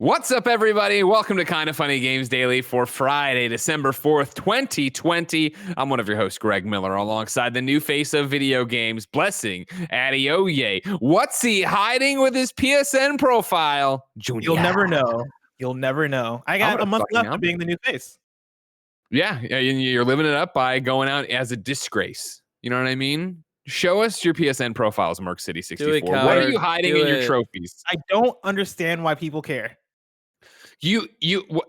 What's up, everybody? Welcome to Kinda Funny Games Daily for Friday, December 4th, 2020. I'm one of your hosts, Greg Miller, alongside the new face of video games, Blessing Adeoye. What's he hiding with his PSN profile? Junior. You'll never know. You'll never know. I got a month left of being the new face. Yeah, you're living it up by going out as a disgrace. You know what I mean? Show us your PSN profiles, Merc City 64. What are you hiding in your trophies? I don't understand why people care. You are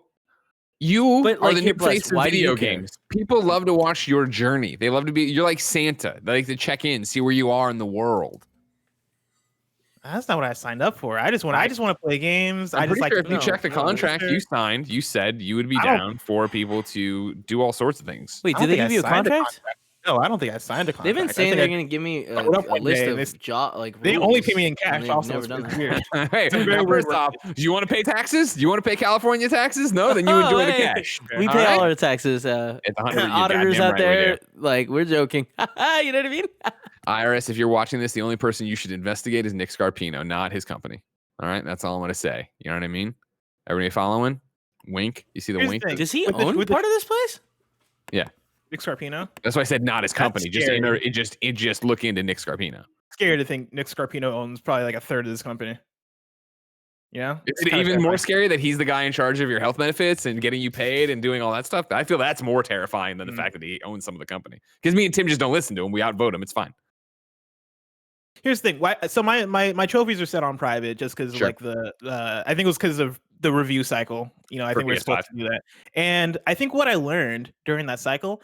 the new face of video games. People love to watch your journey. They love to be. You're like Santa. They like to check in, see where you are in the world. That's not what I signed up for. I just want to play games. I'm pretty sure if you check the contract you signed, you said you would be down for people to do all sorts of things. Wait, did they give you a contract? No, I don't think I signed a contract. They've been saying they're going to give me a list of job rules. They only pay me in cash. Also, never done that. Weird. Hey, first off, do you want to pay taxes? Do you want to pay California taxes? No, then you would do it in cash. We pay all our taxes. Auditors out there, like, we're joking. You know what I mean? IRS, if you're watching this, the only person you should investigate is Nick Scarpino, not his company. All right, that's all I'm going to say. You know what I mean? Everybody following? Wink. You see the wink? Does he own part of this place? Yeah. Nick Scarpino. That's why I said not his company. Just look into Nick Scarpino. Scary to think Nick Scarpino owns probably like a third of this company. Yeah. Is it even more scary that he's the guy in charge of your health benefits and getting you paid and doing all that stuff? I feel that's more terrifying than the fact that he owns some of the company. Because me and Tim just don't listen to him. We outvote him. It's fine. Here's the thing. So my trophies are set on private just because like I think it was because of the review cycle. You know, I think we're supposed to do that. And I think what I learned during that cycle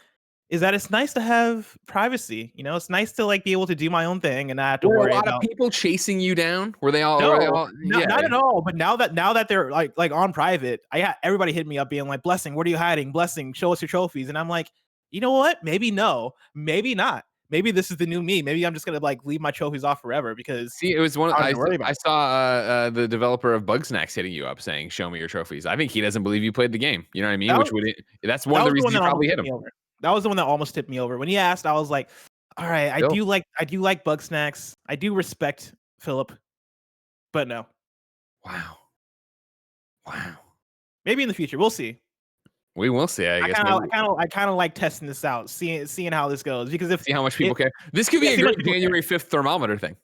is that it's nice to have privacy. You know, it's nice to like be able to do my own thing and not have to worry about. Were a lot of people chasing you down? Were they all? Not at all. But now that they're like on private, everybody hit me up being like, "Blessing, what are you hiding? Blessing, show us your trophies." And I'm like, you know what? Maybe no, maybe not. Maybe this is the new me. Maybe I'm just gonna like leave my trophies off forever because it was one. I saw the developer of Bugsnax hitting you up saying, "Show me your trophies." I think he doesn't believe you played the game. You know what I mean? That's one of the reasons you probably hit him. That was the one that almost tipped me over. When he asked, I was like, all right, I do like Bugsnax. I do respect Philip, but no. Wow. Maybe in the future, we'll see. We will see. I guess. I kind of like testing this out, seeing how this goes because see how much people care. This could be a great January 5th thermometer thing.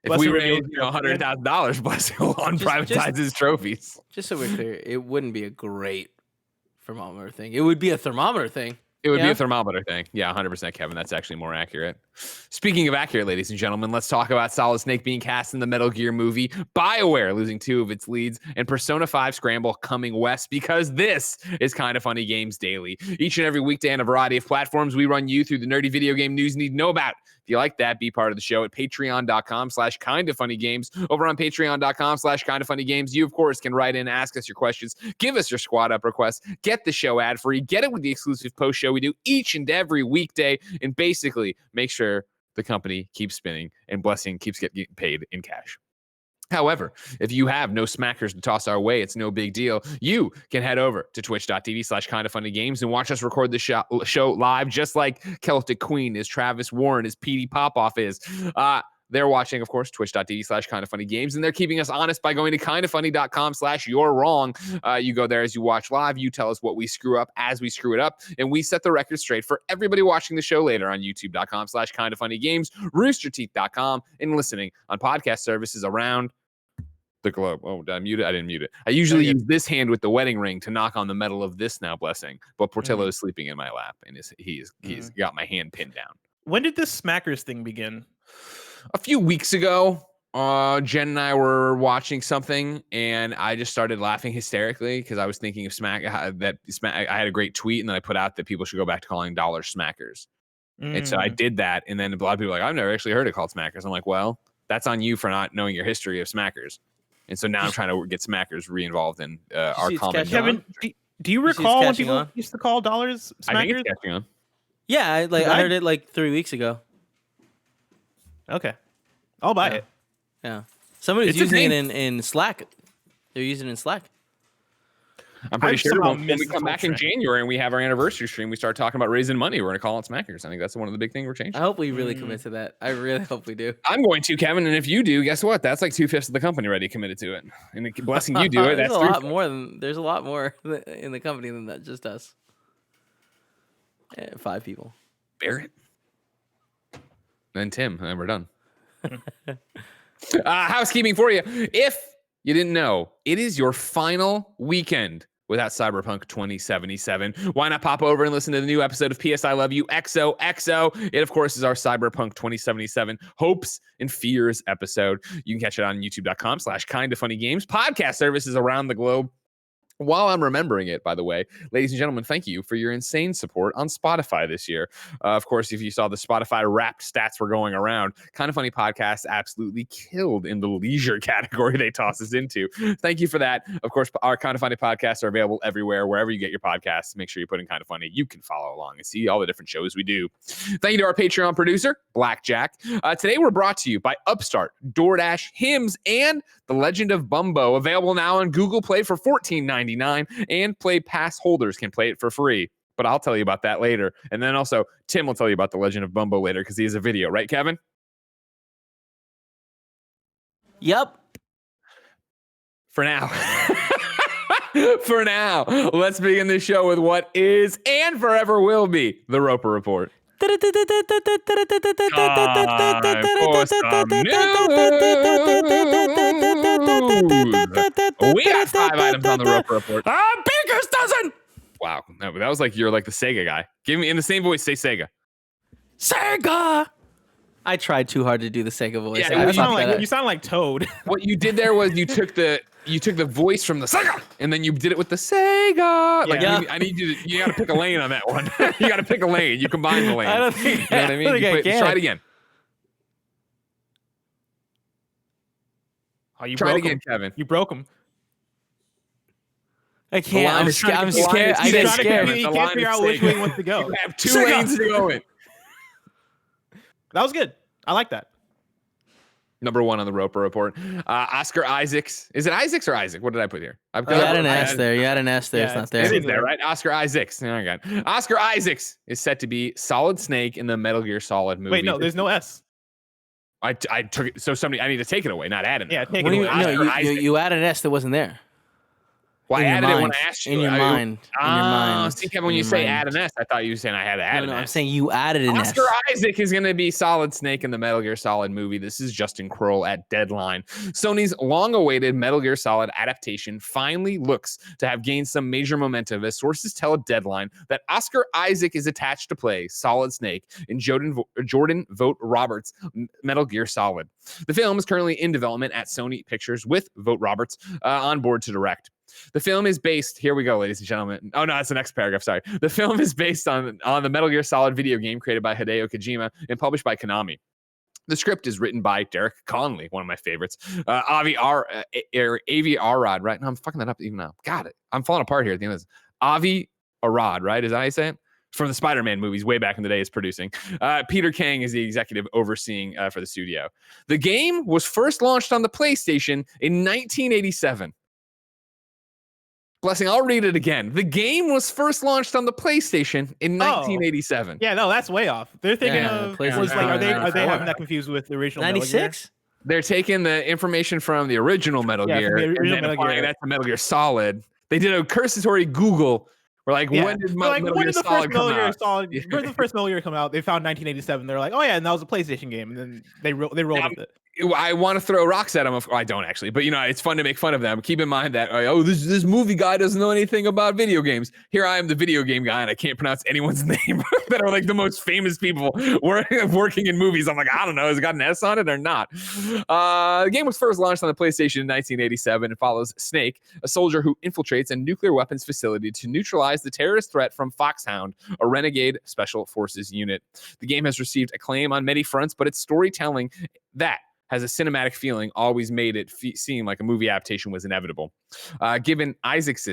If we raised $100,000, Blessing will unprivatize his trophies. Just so we're clear, it wouldn't be a great thermometer thing. It would be a thermometer thing. It would be a thermometer thing. Yeah, 100%, Kevin. That's actually more accurate. Speaking of accurate, ladies and gentlemen, let's talk about Solid Snake being cast in the Metal Gear movie, BioWare losing 2 of its leads, and Persona 5 Scramble coming west, because this is Kinda Funny Games Daily. Each and every weekday on a variety of platforms, we run you through the nerdy video game news you need to know about. If you like that, be part of the show at patreon.com/kindafunnygames. Over on patreon.com/kindafunnygames, you, of course, can write in, ask us your questions, give us your squad up requests, get the show ad-free, get it with the exclusive post show we do each and every weekday, and basically make sure the company keeps spinning and Blessing keeps getting paid in cash. However, if you have no smackers to toss our way, it's no big deal. You can head over to twitch.tv/kindafunnygames and watch us record the show live, just like Celtic Queen is, Travis Warren is, PD Popoff is. They're watching, of course, twitch.tv/kindafunnygames, and they're keeping us honest by going to kindafunny.com/you're wrong. You go there as you watch live. You tell us what we screw up as we screw it up, and we set the record straight for everybody watching the show later on youtube.com/kindafunnygames, roosterteeth.com, and listening on podcast services around the globe. Oh, did I mute it? I didn't mute it. I usually use this hand with the wedding ring to knock on the metal of this now, Blessing, but Portillo is sleeping in my lap, and he's got my hand pinned down. When did this smackers thing begin? A few weeks ago, Jen and I were watching something, and I just started laughing hysterically because I was thinking of I had a great tweet, and then I put out that people should go back to calling dollars smackers. And so I did that, and then a lot of people were like, I've never actually heard it called smackers. I'm like, well, that's on you for not knowing your history of smackers. And so now I'm trying to get smackers re-involved in our common. Kevin, do you recall when people used to call dollars smackers? I think it's catching on. Yeah, I heard it like 3 weeks ago. Okay, I'll buy it. Yeah, somebody's using it in Slack. They're using it in Slack. I'm pretty sure when we come back in January and we have our anniversary stream, we start talking about raising money. We're going to call it Smackers. I think that's one of the big things we're changing. I hope we really commit to that. I really hope we do. I'm going to, Kevin. And if you do, guess what? That's like 2/5 of the company already committed to it. And blessing you do it. There's a lot more in the company than that, just us. 5 people. Barrett. Then Tim. And then we're done. Housekeeping for you. If you didn't know, it is your final weekend without Cyberpunk 2077. Why not pop over and listen to the new episode of PS I Love You XOXO? It, of course, is our Cyberpunk 2077 hopes and fears episode. You can catch it on youtube.com/kindafunnygames. Podcast services around the globe. While I'm remembering it, by the way, ladies and gentlemen, thank you for your insane support on Spotify this year. Of course, if you saw the Spotify Wrapped stats were going around, Kind of Funny Podcast absolutely killed in the leisure category they toss us into. Thank you for that. Of course, our Kind of Funny podcasts are available everywhere, wherever you get your podcasts. Make sure you put in Kind of Funny. You can follow along and see all the different shows we do. Thank you to our Patreon producer, Blackjack. Today, we're brought to you by Upstart, DoorDash, Hims, and The Legend of Bumbo, available now on Google Play for $14.99, and Play Pass holders can play it for free. But I'll tell you about that later. And then also, Tim will tell you about The Legend of Bumbo later because he has a video. Right, Kevin? Yep. For now. For now, let's begin this show with what is and forever will be the Roper Report. We got 5 items on the Roper Report. Baker's dozen. Wow, no, that was like you're like the Sega guy. Give me in the same voice. Say Sega. Sega. I tried too hard to do the Sega voice. Yeah, you sound like Toad. What you did there was you took the voice from the Sega and then you did it with the Sega. Like I need you to, you got to pick a lane on that one. You got to pick a lane. You combine the lanes. I don't think, you know what I mean? Try it again. Oh, you try broke it again, him. Kevin. You broke him. I can't. I'm scared. I get scared. You can't figure out which way he wants to go. You have 2 lanes to go in. That was good. I like that. Number 1 on the Roper Report. Oscar Isaacs. Is it Isaacs or Isaac? What did I put here? You had an S there. You had an S there. It's not there. It's there, right? Oscar Isaacs. Oh my God. Oscar Isaacs is set to be Solid Snake in the Metal Gear Solid movie. Wait, no, there's no S. I took it. So I need to take it away, not add it. Yeah, take it away. No, you added an S that wasn't there. Well, I added it when I asked you. In your mind. See, Kevin, when you say add an S, I thought you were saying I had to add an S. I'm saying you added an S. Oscar Isaac is going to be Solid Snake in the Metal Gear Solid movie. This is Justin Kroll at Deadline. Sony's long-awaited Metal Gear Solid adaptation finally looks to have gained some major momentum as sources tell a Deadline that Oscar Isaac is attached to play Solid Snake in Jordan Vogt Roberts' Metal Gear Solid. The film is currently in development at Sony Pictures with Vogt Roberts on board to direct. The film is based, here we go, ladies and gentlemen. Oh, no, that's the next paragraph. Sorry. The film is based on the Metal Gear Solid video game created by Hideo Kojima and published by Konami. The script is written by Derek Conley, one of my favorites. Avi Arad, right? No, I'm fucking that up even now. Got it. I'm falling apart here at the end of this. Avi Arad, right? Is that how you say it? From the Spider-Man movies way back in the day is producing. Peter Kang is the executive overseeing for the studio. The game was first launched on the PlayStation in 1987. Blessing, I'll read it again. The game was first launched on the PlayStation in 1987. Yeah, no, that's way off. They're thinking of are they having that confused with the original 96? They're taking the information from the original Metal Gear and then applying that to Metal Gear Solid. They did a cursory Google. We're like, when did Metal Gear Solid come out? When did the first Metal Gear come out? They found 1987. They're like, oh yeah, and that was a PlayStation game, and then they rolled with it. I want to throw rocks at them. I don't actually, but it's fun to make fun of them. Keep in mind that this movie guy doesn't know anything about video games. Here I am, the video game guy, and I can't pronounce anyone's name that are like the most famous people working in movies. I'm like, I don't know, has it got an S on it or not? The game was first launched on the PlayStation in 1987 and follows Snake, a soldier who infiltrates a nuclear weapons facility to neutralize the terrorist threat from Foxhound, a renegade special forces unit. The game has received acclaim on many fronts, but its storytelling that has a cinematic feeling always made it seem like a movie adaptation was inevitable. Given Isaac's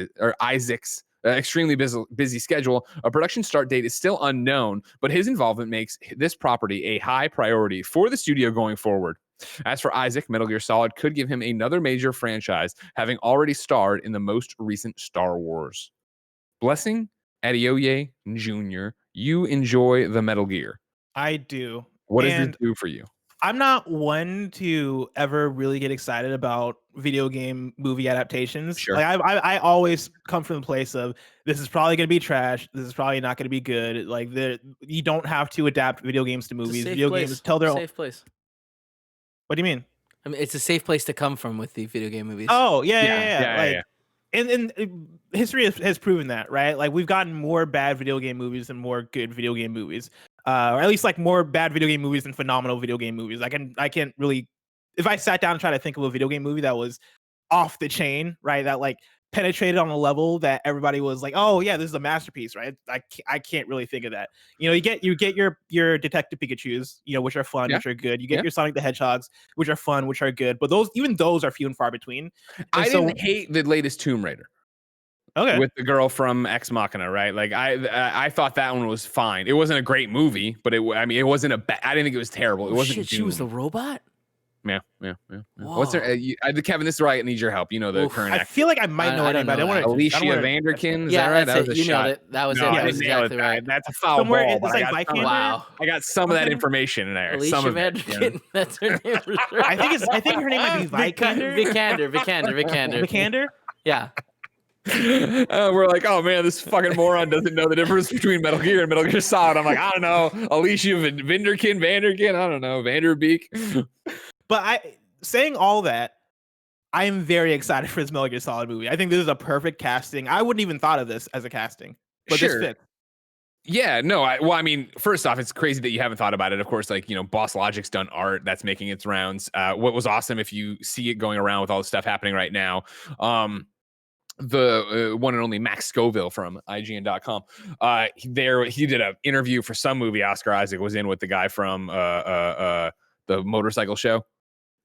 extremely busy schedule, a production start date is still unknown, but his involvement makes this property a high priority for the studio going forward. As for Isaac, Metal Gear Solid could give him another major franchise, having already starred in the most recent Star Wars. Blessing Adeoye Jr., you enjoy the Metal Gear. I do. What does this do for you? I'm not one to ever really get excited about video game movie adaptations. Sure. Like I always come from the place of this is probably going to be trash. This is probably not going to be good. Like you don't have to adapt video games to movies. Video games tell their own safe place. What do you mean? I mean, it's a safe place to come from with the video game movies. Oh yeah. And history has proven that, right? Like we've gotten more bad video game movies than more good video game movies. Or at least like more bad video game movies than phenomenal video game movies. I can't really, if I sat down and tried to think of a video game movie that was off the chain, right? That like penetrated on a level that everybody was like, oh yeah, this is a masterpiece, right? I can't really think of that. You know, you get your Detective Pikachus, you know, which are fun, which are good. You get your Sonic the Hedgehogs, which are fun, which are good. But those are few and far between. And didn't hate the latest Tomb Raider. Okay. With the girl from Ex Machina, right? Like I thought that one was fine. It wasn't a great movie, but it wasn't I didn't think it was terrible. It wasn't. Shit, she was the robot. Yeah. What's her? Kevin, this is where I need your help. You know the current. I feel like I might know it, but I don't want to. Ilyse Vanderkin. Yeah, right? That's it. You know it. That was it. That was exactly right. That's a foul ball. Wow. I got some of that information in there. Ilyse Vanderkin. That's her name for sure. I think her name might be Vikander. Yeah. We're like, oh man, this fucking moron doesn't know the difference between Metal Gear and Metal Gear Solid. I'm like, I don't know, Ilyse Vanderkin, I don't know, Vanderbeek. But saying all that, I am very excited for this Metal Gear Solid movie. I think this is a perfect casting. I wouldn't even thought of this as a casting, but this fits. Yeah, no, I mean, first off, it's crazy that you haven't thought about it. Of course, like, you know, Boss Logic's done art that's making its rounds. What was awesome, if you see it going around with all the stuff happening right now, the one and only Max Scoville from IGN.com. He did an interview for some movie. Oscar Isaac was in with the guy from the motorcycle show.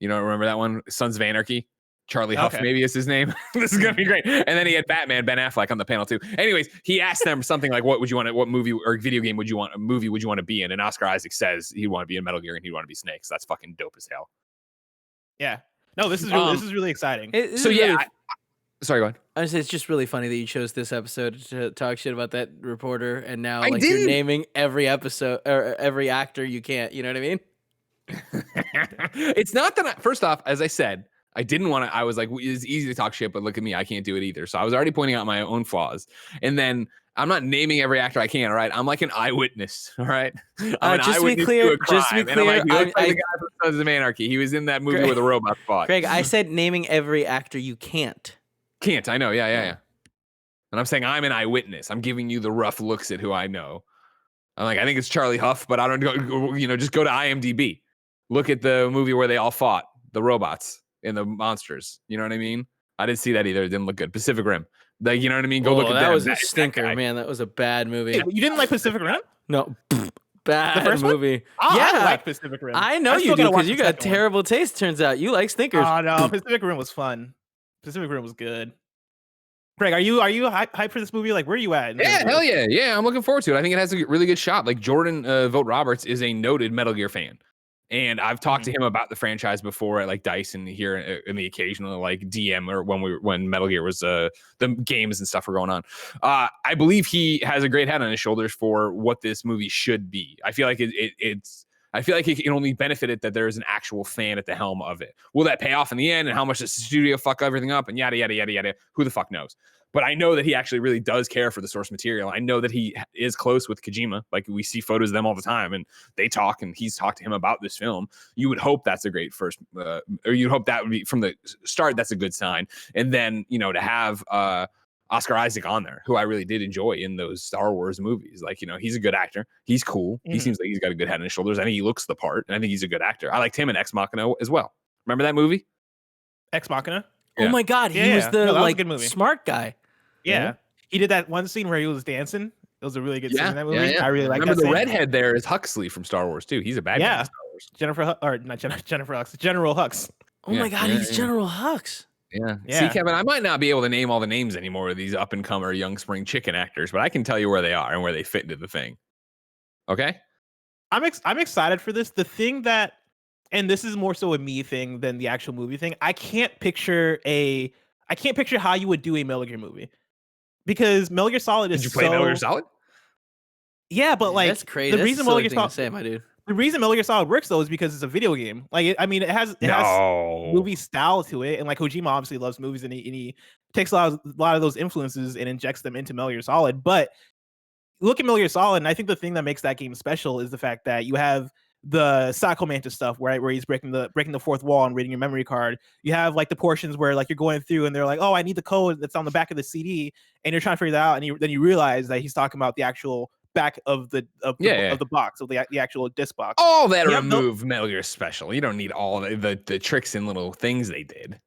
You don't remember that one? Sons of Anarchy. Charlie Huff, maybe is his name. This is gonna be great. And then he had Batman, Ben Affleck on the panel too. Anyways, he asked them something like, "What movie or video game would you want to be in?" And Oscar Isaac says he'd want to be in Metal Gear and he'd want to be Snake. So that's fucking dope as hell. Yeah. No, this is really exciting. Sorry, go ahead. I was say it's just really funny that you chose this episode to talk shit about that reporter, and now you're naming every episode or every actor you can't. You know what I mean? It's not that. First off, as I said, I didn't want to. I was like, it's easy to talk shit, but look at me, I can't do it either. So I was already pointing out my own flaws, and then I'm not naming every actor I can. All right, I'm like an eyewitness. All right, just to be clear, like, the guy from Sons of Anarchy. He was in that movie where the robot fought. Craig, I said naming every actor you can't. I know. Yeah. And I'm saying I'm an eyewitness. I'm giving you the rough looks at who I know. I'm like, I think it's Charlie Huff, but I don't go. You know, just go to IMDb. Look at the movie where they all fought the robots and the monsters. You know what I mean? I didn't see that either. It didn't look good. Pacific Rim. Like, you know what I mean? Go look at that. That was a stinker, man. That was a bad movie. Hey, you didn't like Pacific Rim? No. Bad the first movie. Oh, yeah, I like Pacific Rim. I know you do because you got terrible taste. Turns out you like stinkers. Oh no, Pacific Rim was fun. Pacific Rim was good. Greg, are you hyped for this movie? Like, where are you at? Yeah, hell yeah. Yeah, I'm looking forward to it. I think it has a really good shot. Like, Jordan Vogt Roberts is a noted Metal Gear fan. And I've talked to him about the franchise before at like Dice and here in the occasional like DM or when Metal Gear was the games and stuff were going on. I believe he has a great head on his shoulders for what this movie should be. I feel like I feel like it can only benefit it that there is an actual fan at the helm of it. Will that pay off in the end? And how much does the studio fuck everything up? And yada, yada, yada, yada. Who the fuck knows? But I know that he actually really does care for the source material. I know that he is close with Kojima. Like, we see photos of them all the time, and they talk, and he's talked to him about this film. You would hope that's a great first, or you'd hope that would be from the start. That's a good sign. And then, you know, to have Oscar Isaac on there, who I really did enjoy in those Star Wars movies. Like, you know, he's a good actor. He's cool. He seems like he's got a good head on his shoulders. I think he looks the part, and I think he's a good actor. I liked him in Ex Machina as well. Remember that movie? Ex Machina? Yeah. Oh my God, he was the smart guy. Yeah. He did that one scene where he was dancing. It was a really good scene in that movie. Yeah. I really like that. Remember the redhead there is Huxley from Star Wars too. He's a bad guy in Star Wars. Jennifer Hux. General Hux. Oh my God, he's General Hux. Yeah. See, Kevin, I might not be able to name all the names anymore of these up and comer young spring chicken actors, but I can tell you where they are and where they fit into the thing. Okay? I'm excited for this. The thing that and this is more so a me thing than the actual movie thing. I can't picture how you would do a Metal Gear movie, because Metal Gear Solid is Did you play Metal Gear Solid? Yeah, but like that's crazy. The reason Metal Gear Solid, my dude. The reason Metal Gear Solid works though is because it's a video game. Like, it has movie style to it, and like Kojima obviously loves movies, and he takes a lot of those influences and injects them into Metal Gear Solid. But look at Metal Gear Solid, and I think the thing that makes that game special is the fact that you have the Psycho Mantis stuff, right, where he's breaking the fourth wall and reading your memory card. You have like the portions where like you're going through and they're like, oh, I need the code that's on the back of the CD, and you're trying to figure that out, and then you realize that he's talking about the actual back of the box, of the actual disc box. All that remove Metal Gear Special. You don't need all the tricks and little things they did.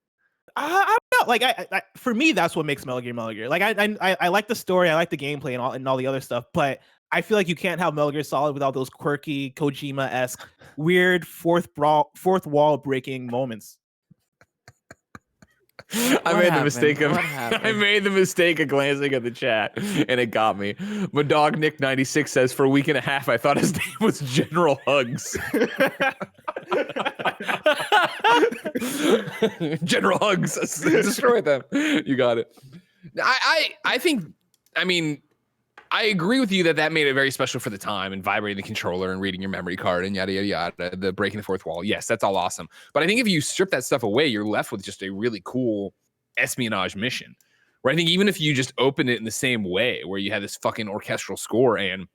I don't know. Like, I for me, that's what makes Metal Gear. Like, I like the story, I like the gameplay and all the other stuff, but I feel like you can't have Metal Gear Solid without those quirky Kojima-esque, weird fourth wall breaking moments. I made the mistake of glancing at the chat, and it got me. My dog Nick96 says, for a week and a half, I thought his name was General Hugs. General Hugs, destroy them. You got it. I think, I mean, I agree with you that made it very special for the time, and vibrating the controller and reading your memory card and yada, yada, yada, the breaking the fourth wall. Yes, that's all awesome. But I think if you strip that stuff away, you're left with just a really cool espionage mission, where I think even if you just open it in the same way, where you have this fucking orchestral score and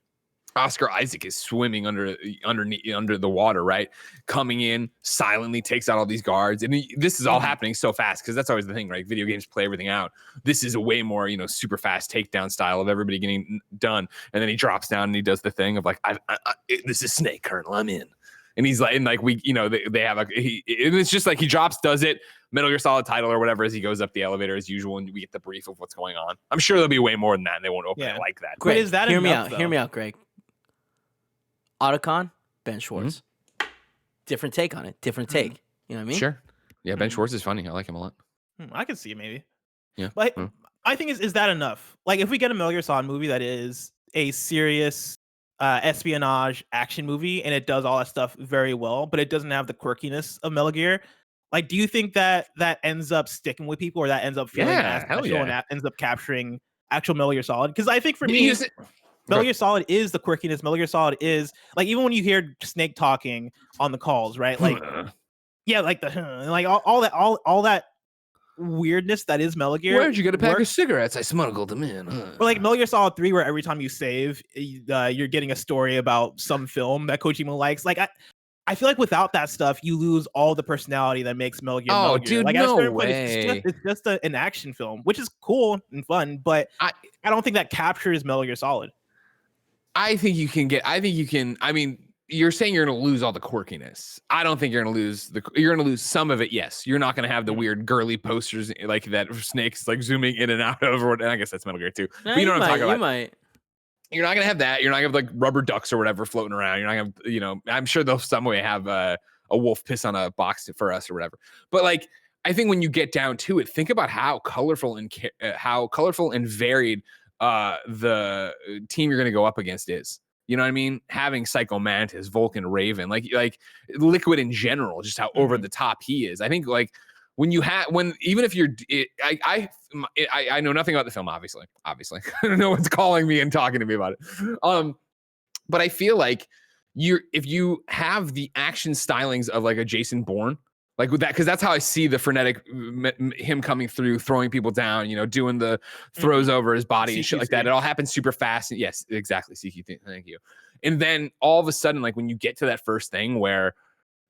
Oscar Isaac is swimming under the water, right? Coming in silently, takes out all these guards, and this is all happening so fast, because that's always the thing, right? Video games play everything out. This is a way more, super fast takedown style of everybody getting done, and then he drops down and he does the thing of like, "This is Snake, Colonel. I'm in." And he's like, and like they have and it's just like he drops, does it, Metal Gear Solid title or whatever, as he goes up the elevator as usual, and we get the brief of what's going on. I'm sure there'll be way more than that, and they won't open it like that. Greg, is that hear me out, Greg. Otacon, Ben Schwartz. Different take on it. Different take. You know what I mean? Sure. Yeah, Ben Schwartz is funny. I like him a lot. I can see it maybe. Yeah. But I think is that enough? Like, if we get a Metal Gear Solid movie that is a serious espionage action movie, and it does all that stuff very well, but it doesn't have the quirkiness of Metal Gear, like, do you think that ends up sticking with people, or that ends up feeling and ends up capturing actual Metal Gear Solid? Because I think for me, Metal Gear Solid is the quirkiness. Metal Gear Solid is like, even when you hear Snake talking on the calls, right? Like, yeah, like like all that weirdness that is Metal Gear. Where'd you get a pack of cigarettes? I smuggled them in. Or like Metal Gear Solid 3, where every time you save, you're getting a story about some film that Kojima likes. Like, I feel like without that stuff, you lose all the personality that makes Metal Gear. Oh, Metal Gear. Dude, like, no way. It's just an action film, which is cool and fun, but I don't think that captures Metal Gear Solid. I mean, you're saying you're going to lose all the quirkiness. I don't think you're going to lose you're going to lose some of it. Yes. You're not going to have the weird girly posters like that Snake's like zooming in and out of, and I guess that's Metal Gear too. No, but you know what I'm talking about. You might. You're not going to have that. You're not going to have like rubber ducks or whatever floating around. You're not going to, I'm sure they'll some way have a wolf piss on a box for us or whatever. But like, I think when you get down to it, think about how colorful and varied the team you're going to go up against is. You know what I mean? Having Psycho Mantis, Vulcan, Raven, like Liquid in general, just how over the top he is. I think like even if you're, I know nothing about the film, obviously, no one's calling me and talking to me about it. But I feel like if you have the action stylings of like a Jason Bourne, like with that, because that's how I see the frenetic him coming through, throwing people down, doing the throws over his body and shit like that. It all happens super fast. Yes, exactly. CQ, thank you. And then all of a sudden, like when you get to that first thing where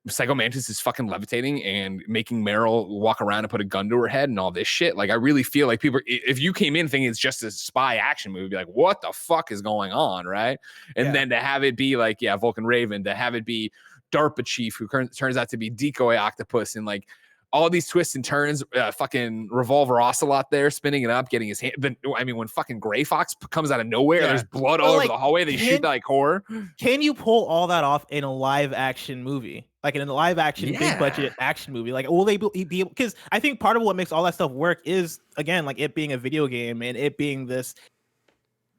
Psycho Mantis is fucking levitating and making Meryl walk around and put a gun to her head and all this shit, like I really feel like people, if you came in thinking it's just a spy action movie, be like, what the fuck is going on, right? And then to have it be like, Vulcan Raven, to have it be DARPA chief who turns out to be decoy octopus, and like all these twists and turns, fucking Revolver Ocelot there spinning it up, getting his hand. But I mean, when fucking Gray Fox comes out of nowhere, there's blood all over the hallway. They shoot like horror. Can you pull all that off in a live action movie? Like in a live action, big budget action movie? Like, will they be able? Because I think part of what makes all that stuff work is, again, like it being a video game and it being this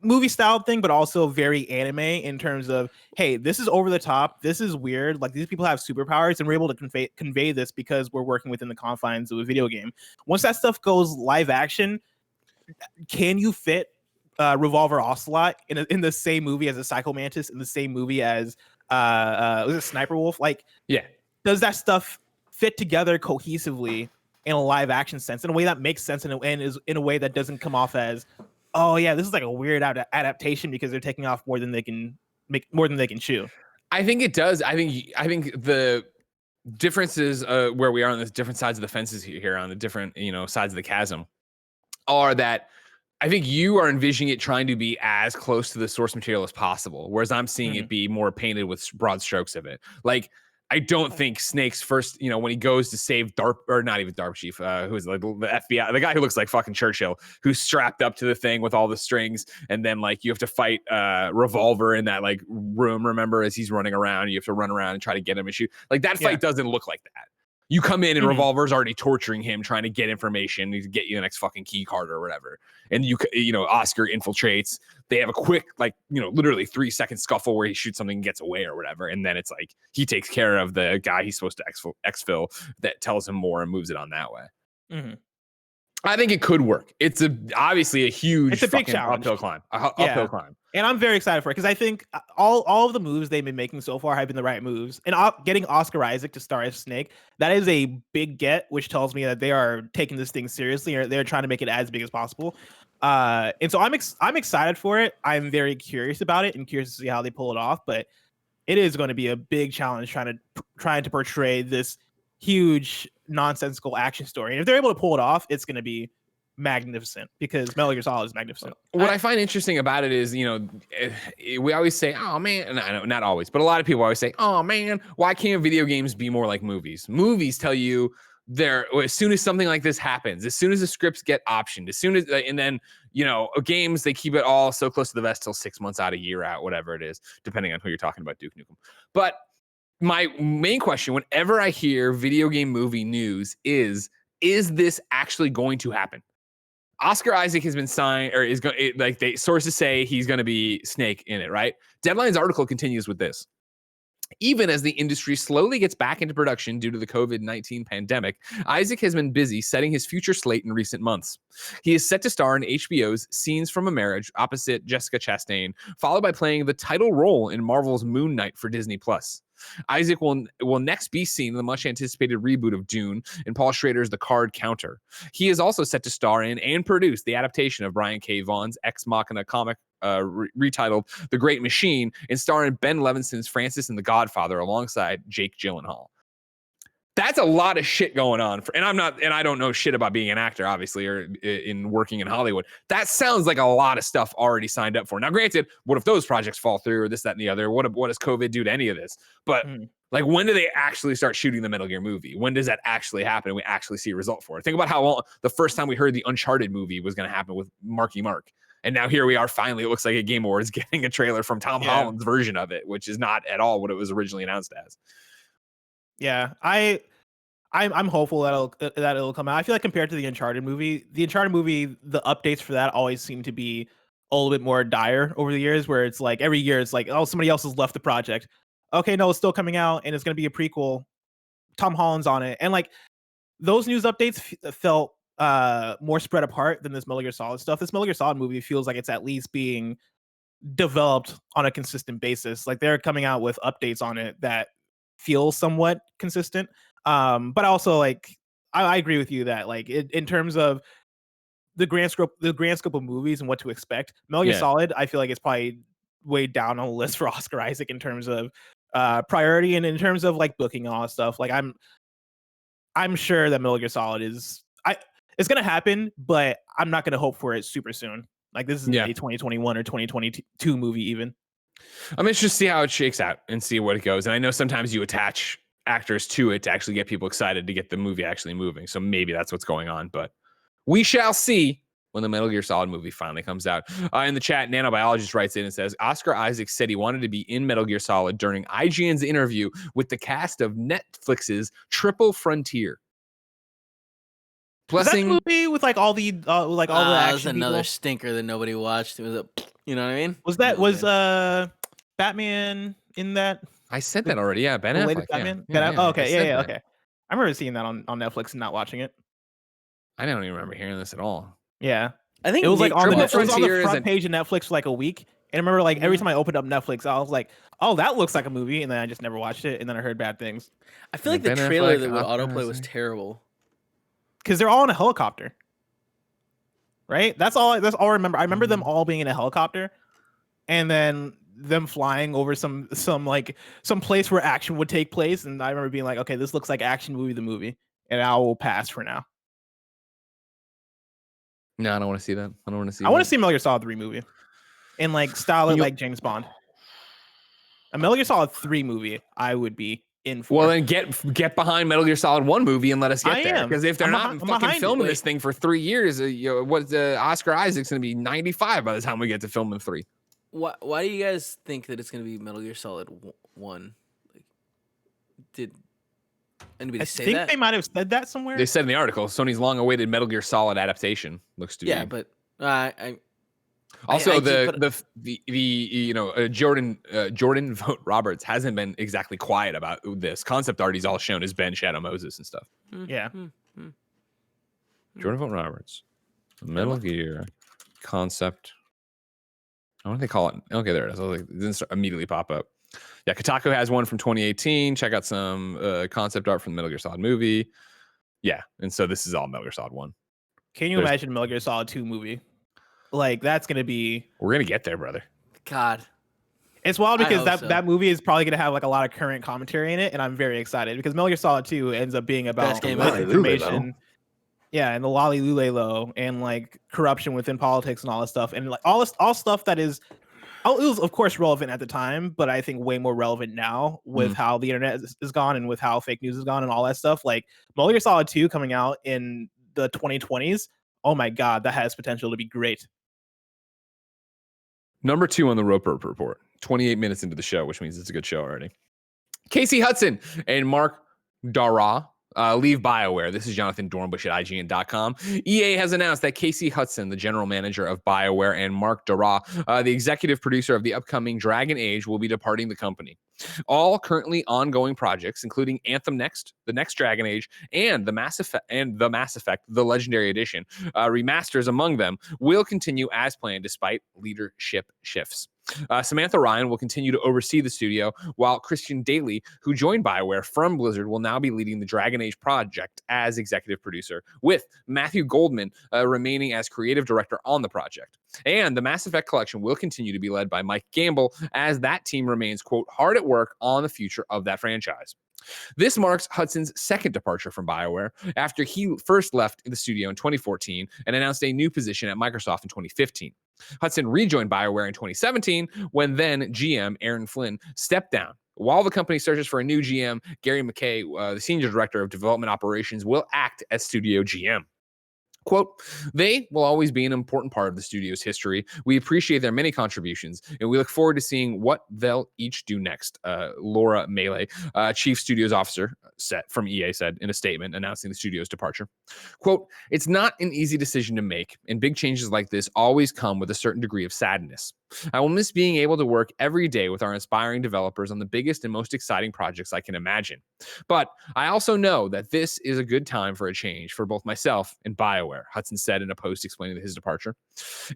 movie style thing, but also very anime in terms of, hey, this is over the top, this is weird, like these people have superpowers, and we're able to convey this because we're working within the confines of a video game. Once that stuff goes live action, can you fit Revolver Ocelot in the same movie as a Psycho Mantis, in the same movie as was it Sniper Wolf? Like, yeah, does that stuff fit together cohesively in a live action sense, in a way that makes sense, and is in a way that doesn't come off as, oh yeah, this is like a weird adaptation because they're taking off more than they can chew. I think it does. I think the differences where we are on the different sides of the fences here on the different sides of the chasm are that I think you are envisioning it trying to be as close to the source material as possible, whereas I'm seeing it be more painted with broad strokes of it. Like, I don't think Snake's first, when he goes to save or not even Dark Chief, who's like the FBI, the guy who looks like fucking Churchill, who's strapped up to the thing with all the strings, and then like you have to fight Revolver in that like room. Remember, as he's running around, you have to run around and try to get him and shoot. Like that fight doesn't look like that. You come in and Revolver's already torturing him, trying to get information to get you the next fucking key card or whatever. And Oscar infiltrates. They have a quick, literally 3-second scuffle where he shoots something and gets away or whatever. And then it's like he takes care of the guy he's supposed to exfil that tells him more and moves it on that way. Mm-hmm. I think it could work. It's obviously a huge, it's a big challenge. Uphill climb. Uphill climb. And I'm very excited for it because I think all of the moves they've been making so far have been the right moves. And getting Oscar Isaac to star as Snake, that is a big get, which tells me that they are taking this thing seriously, or they're trying to make it as big as possible. And so I'm excited for it. I'm very curious about it and curious to see how they pull it off. But it is going to be a big challenge trying to portray this huge nonsensical action story. And if they're able to pull it off, it's going to be magnificent, because Metal Gear Solid is magnificent. What I find interesting about it is, we always say, oh man, and I know not always, but a lot of people always say, oh man, why can't video games be more like movies? Movies tell you as soon as something like this happens, as soon as the scripts get optioned, as soon as, and then, games, they keep it all so close to the vest till 6 months out, a year out, whatever it is, depending on who you're talking about, Duke Nukem. But my main question, whenever I hear video game movie news, is this actually going to happen? Oscar Isaac has been signed, or is going, sources say he's going to be Snake in it, right? Deadline's article continues with this. Even as the industry slowly gets back into production due to the COVID-19 pandemic, Isaac has been busy setting his future slate in recent months. He is set to star in HBO's Scenes from a Marriage opposite Jessica Chastain, followed by playing the title role in Marvel's Moon Knight for Disney+. Isaac will next be seen in the much-anticipated reboot of Dune and Paul Schrader's The Card Counter. He is also set to star in and produce the adaptation of Brian K. Vaughan's Ex Machina comic retitled The Great Machine, and star in Ben Levinson's Francis and the Godfather alongside Jake Gyllenhaal. That's a lot of shit going on. And I don't know shit about being an actor, obviously, or in working in Hollywood. That sounds like a lot of stuff already signed up for. Now, granted, what if those projects fall through, or this, that, and the other? What does COVID do to any of this? But like, when do they actually start shooting the Metal Gear movie? When does that actually happen and we actually see a result for it? Think about how long the first time we heard the Uncharted movie was going to happen with Marky Mark. And now here we are, finally, it looks like a Game Awards getting a trailer from Tom Holland's version of it, which is not at all what it was originally announced as. Yeah, I'm hopeful that it'll come out. I feel like compared to the Uncharted movie, the updates for that always seem to be a little bit more dire over the years, where it's like every year it's like, oh, somebody else has left the project. Okay, no, it's still coming out and it's going to be a prequel. Tom Holland's on it. And like those news updates felt more spread apart than this Metal Gear Solid stuff. This Metal Gear Solid movie feels like it's at least being developed on a consistent basis. Like they're coming out with updates on it that feel somewhat consistent. But also, like, I agree with you that like in terms of the grand scope of movies and what to expect, Metal Gear Solid, I feel like it's probably way down on the list for Oscar Isaac in terms of priority, and in terms of like booking and all that stuff. Like I'm sure that Metal Gear Solid it's gonna happen, but I'm not gonna hope for it super soon. Like this is a 2021 or 2022 movie even. I'm interested to see how it shakes out and see what it goes. And I know sometimes you attach actors to it to actually get people excited to get the movie actually moving. So maybe that's what's going on, but we shall see when the Metal Gear Solid movie finally comes out. In the chat, Nanobiologist writes in and says, Oscar Isaac said he wanted to be in Metal Gear Solid during IGN's interview with the cast of Netflix's Triple Frontier. Blessing. Was that the movie with like all the action that was another people? stinker that nobody watched. It was you know what I mean? Was Batman in that? I said that already. Yeah, Ben Affleck. Batman. Yeah. Okay. Okay. I remember seeing that on Netflix and not watching it. I don't even remember hearing this at all. Yeah, I think it was like on the front a... page of Netflix for like a week. And I remember like every time I opened up Netflix, I was like, "Oh, that looks like a movie," and then I just never watched it. And then I heard bad things. I feel like the trailer that would autoplay was terrible because they're all in a helicopter, right? That's all I remember. I remember them all being in a helicopter, and then them flying over some place where action would take place. And I remember being like, "Okay, this looks like action movie, the movie," and I will pass for now. No, I don't want to see that. I want to see Metal Gear Solid 3 movie. And like style it like James Bond. A Metal Gear Solid 3 movie, I would be in for. Well, then get behind Metal Gear Solid 1 movie and let us get there. Because if they're not fucking filming this thing for 3 years, Oscar Isaac's going to be 95 by the time we get to filming 3. Why do you guys think that it's going to be Metal Gear Solid 1? Like, did anybody say that? I think they might have said that somewhere. They said in the article, Sony's long-awaited Metal Gear Solid adaptation looks to be. Yeah, but Jordan Vogt Roberts hasn't been exactly quiet about this. Concept art he's all shown is Ben Shadow Moses and stuff. Yeah. Jordan Vogt Roberts, Metal Gear concept. What do they call it? Okay, there it is. It didn't immediately pop up. Yeah, Kotaku has one from 2018. Check out some concept art from the Metal Gear Solid movie. Yeah, and so this is all Metal Gear Solid 1. Can you imagine Metal Gear Solid 2 movie? Like that's gonna be. We're gonna get there, brother. God, it's wild because that movie is probably gonna have like a lot of current commentary in it, and I'm very excited because Metal Gear Solid 2 ends up being about information. Yeah, and the Lolly Lulelo and like corruption within politics and all this stuff, and like all stuff that is. It was of course relevant at the time, but I think way more relevant now with how the internet is gone and with how fake news is gone and all that stuff. Like Metal Gear Solid 2 coming out in the 2020s. Oh my God, that has potential to be great. Number 2 on the Roper Report, 28 minutes into the show, which means it's a good show already. Casey Hudson and Mark Darrah leave BioWare. This is Jonathan Dornbush at IGN.com. EA has announced that Casey Hudson, the general manager of BioWare, and Mark Darrah, the executive producer of the upcoming Dragon Age, will be departing the company. All currently ongoing projects, including Anthem Next, the next Dragon Age, and the Mass Effect, the Legendary Edition, remasters among them, will continue as planned despite leadership shifts. Samantha Ryan will continue to oversee the studio, while Christian Daly, who joined BioWare from Blizzard, will now be leading the Dragon Age project as executive producer, with Matthew Goldman remaining as creative director on the project. And the Mass Effect collection will continue to be led by Mike Gamble, as that team remains, quote, hard at work on the future of that franchise. This marks Hudson's second departure from BioWare after he first left the studio in 2014 and announced a new position at Microsoft in 2015. Hudson rejoined BioWare in 2017 when then GM Aaron Flynn stepped down. While the company searches for a new GM, Gary McKay, the senior director of development operations, will act as studio GM. Quote, they will always be an important part of the studio's history. We appreciate their many contributions, and we look forward to seeing what they'll each do next, Laura Melee, chief studios officer from EA, said in a statement announcing the studio's departure. Quote, it's not an easy decision to make, and big changes like this always come with a certain degree of sadness. I will miss being able to work every day with our inspiring developers on the biggest and most exciting projects I can imagine. But I also know that this is a good time for a change for both myself and BioWare, Hudson said in a post explaining his departure.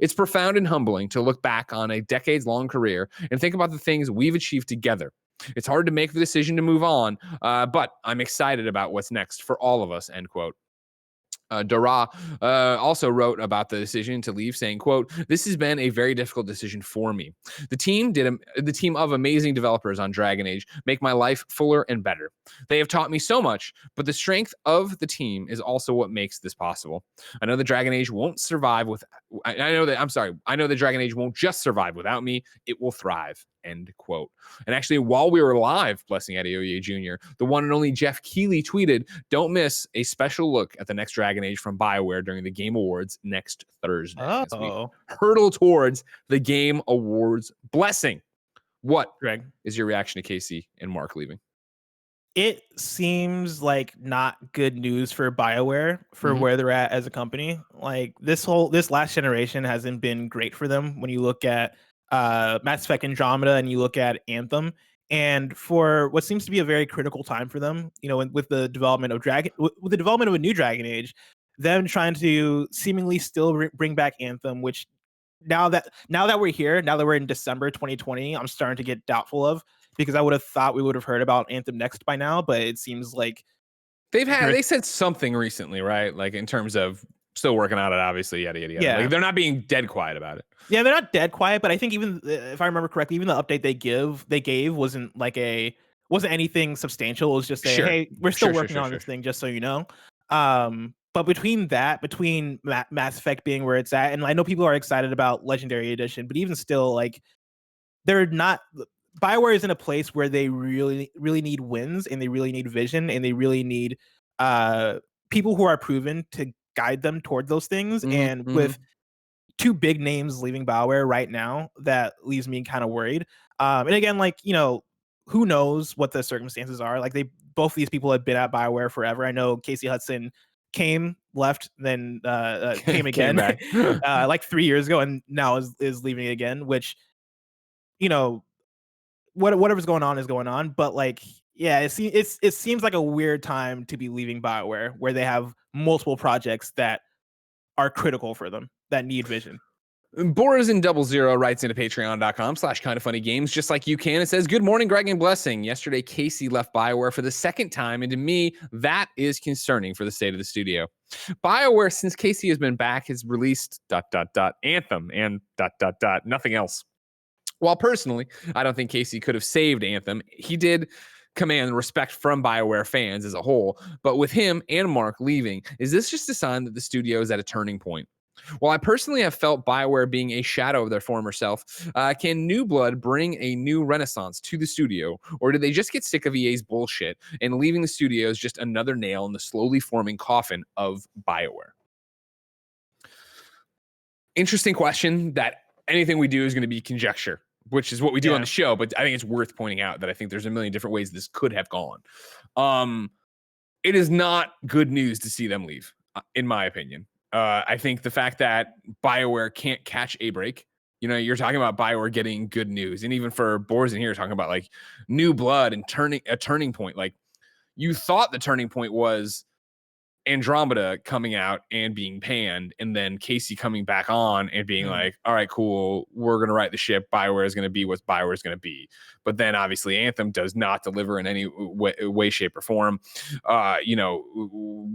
It's profound and humbling to look back on a decades-long career and think about the things we've achieved together. It's hard to make the decision to move on, but I'm excited about what's next for all of us, end quote. Darrah also wrote about the decision to leave, saying, quote, this has been a very difficult decision for me. The team of amazing developers on Dragon Age make my life fuller and better. They have taught me so much, but the strength of the team is also what makes this possible. I know the Dragon Age won't survive with, I know the Dragon Age won't just survive without me. It will thrive, end quote. And actually, while we were live, Blessing Adeoye Jr., the one and only Jeff Keighley tweeted, don't miss a special look at the next Dragon Age from BioWare during the Game Awards next Thursday. As we hurtle towards the Game Awards. Blessing, what Greg, is your reaction to Casey and Mark leaving? It seems like not good news for BioWare for Mhm. where they're at as a company. Like this last generation hasn't been great for them when you look at Mass Effect Andromeda and you look at Anthem. And for what seems to be a very critical time for them, with the development of with the development of a new Dragon Age, them trying to seemingly still bring back Anthem, which now that we're here, now that we're in December 2020, I'm starting to get doubtful of, because I would have thought we would have heard about Anthem Next by now, but it seems like They said something recently, right? Like in terms of still working on it, obviously, yada yada yada. yeah. Like they're not being dead quiet about it. Yeah, they're not dead quiet, but I think even if I remember correctly, even the update they gave wasn't anything substantial. It was just Sure. hey, we're still Sure, working on this thing, just so you know. But between Mass Effect being where it's at, and I know people are excited about Legendary Edition, but even still, like, they're not. BioWare is in a place where they really, really need wins, and they really need vision, and they really need people who are proven to guide them toward those things. And with two big names leaving BioWare right now, that leaves me kind of worried. And again, like, who knows what the circumstances are? Like, both of these people have been at BioWare forever. I know Casey Hudson left, then came again, back. like 3 years ago, and now is leaving again. Which, you know, whatever's going on is going on. But like, yeah, it seems like a weird time to be leaving BioWare, where they have multiple projects that are critical for them, that need vision. Boris in 00 writes into patreon.com/kindoffunnygames, just like you can. It says, "Good morning, Greg and Blessing. Yesterday, Casey left BioWare for the second time, and to me, that is concerning for the state of the studio. BioWare, since Casey has been back, has released ... Anthem and ... nothing else. While personally, I don't think Casey could have saved Anthem. He did command respect from BioWare fans as a whole, but with him and Mark leaving, is this just a sign that the studio is at a turning point? While I personally have felt BioWare being a shadow of their former self, can new blood bring a new renaissance to the studio, or did they just get sick of EA's bullshit and leaving the studio is just another nail in the slowly forming coffin of BioWare?" Interesting question that anything we do is going to be conjecture, which is what we do on the show, but I think it's worth pointing out that I think there's a million different ways this could have gone. It is not good news to see them leave, in my opinion. I think the fact that BioWare can't catch a break, you're talking about BioWare getting good news. And even for Boris in here, talking about like new blood and a turning point. Like, you thought the turning point was Andromeda coming out and being panned, and then Casey coming back on and being like, all right, cool, we're going to right the ship. BioWare is going to be what BioWare is going to be. But then obviously Anthem does not deliver in any way, shape, or form.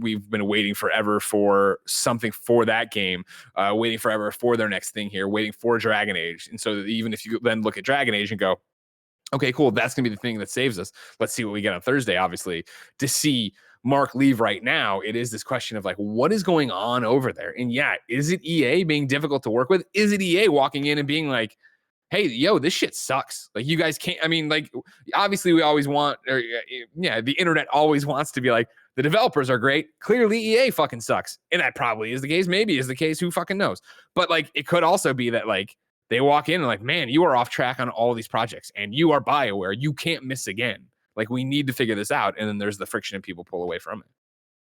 We've been waiting forever for something for that game, waiting forever for their next thing here, waiting for Dragon Age. And so even if you then look at Dragon Age and go, okay, cool, that's going to be the thing that saves us. Let's see what we get on Thursday, obviously, to see Mark leave right now. It is this question of like, what is going on over there? And yeah, is it EA being difficult to work with? Is it EA walking in and being like, hey, yo, this shit sucks. Like, you guys can't, like, obviously we always want, the internet always wants to be like, the developers are great. Clearly EA fucking sucks. And that probably is the case. Maybe is the case. Who fucking knows? But like, it could also be that like, they walk in and like, man, you are off track on all these projects and you are BioWare. You can't miss again. Like, we need to figure this out. And then there's the friction and people pull away from it.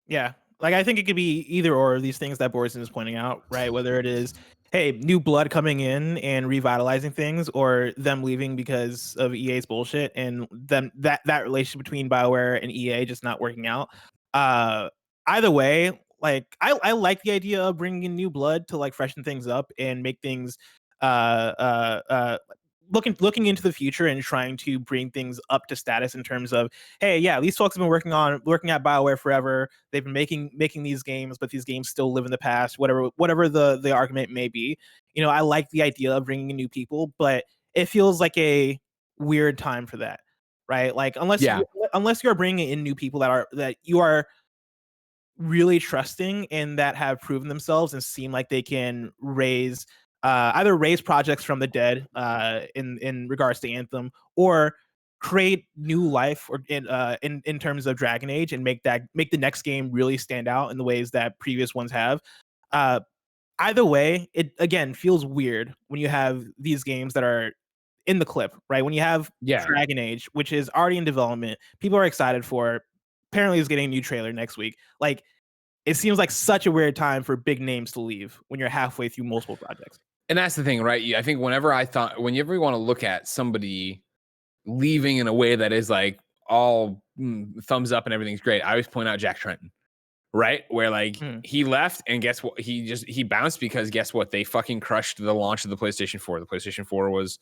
Yeah. Like, I think it could be either or of these things that Borison is pointing out, right? Whether it is, hey, new blood coming in and revitalizing things, or them leaving because of EA's bullshit, and them that relationship between BioWare and EA just not working out. Either way, like, I like the idea of bringing in new blood to like freshen things up and make things looking into the future and trying to bring things up to status in terms of, hey, yeah, these folks have been working at BioWare forever. They've been making these games, but these games still live in the past. Whatever the argument may be, I like the idea of bringing in new people, but it feels like a weird time for that, right? Like, unless you're bringing in new people that you are really trusting and that have proven themselves and seem like they can either raise projects from the dead in regards to Anthem, or create new life or in terms of Dragon Age, and make the next game really stand out in the ways that previous ones have. Either way, it again feels weird when you have these games that are in the clip, right? When you have Dragon Age, which is already in development, people are excited for. Apparently, is getting a new trailer next week. Like, it seems like such a weird time for big names to leave when you're halfway through multiple projects. And that's the thing, right? I think whenever you want to look at somebody leaving in a way that is like all thumbs up and everything's great, I always point out Jack Tretton, right? Where like he left and guess what? He bounced because guess what? They fucking crushed the launch of the PlayStation 4. The PlayStation 4 was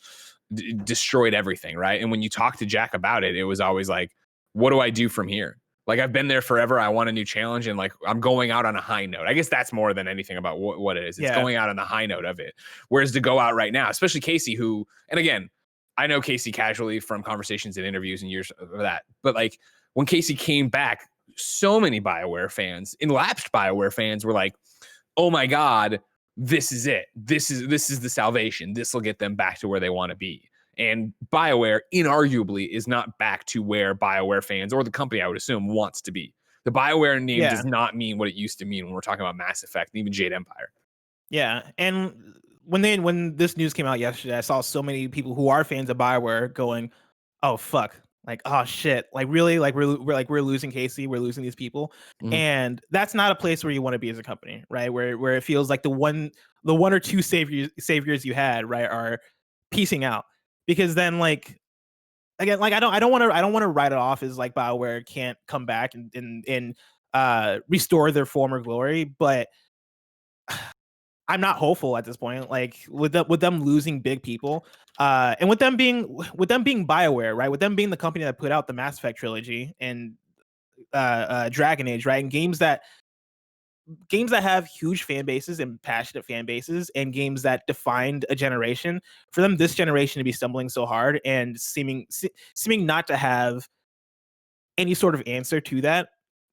destroyed everything, right? And when you talk to Jack about it, it was always like, what do I do from here? Like, I've been there forever. I want a new challenge. And like, I'm going out on a high note. I guess that's more than anything about what it is. It's going out on the high note of it. Whereas to go out right now, especially Casey, who, and again, I know Casey casually from conversations and interviews and years of that. But like when Casey came back, so many BioWare fans, elapsed BioWare fans were like, oh my God, this is it. This is the salvation. This will get them back to where they want to be. And BioWare, inarguably, is not back to where BioWare fans, or the company, I would assume, wants to be. The BioWare name does not mean what it used to mean when we're talking about Mass Effect and even Jade Empire. Yeah, and when this news came out yesterday, I saw so many people who are fans of BioWare going, "Oh fuck, like oh shit, like really, like we're losing Casey, we're losing these people," and that's not a place where you want to be as a company, right? Where it feels like the one or two saviors you had, right, are piecing out. Because then, like, again, like I don't want to write it off as like BioWare can't come back and restore their former glory, but I'm not hopeful at this point. Like with them losing big people, and with them being BioWare, right? With them being the company that put out the Mass Effect trilogy and Dragon Age, right? And games that have huge fan bases and passionate fan bases, and games that defined a generation. For them, this generation to be stumbling so hard and seeming not to have any sort of answer to that.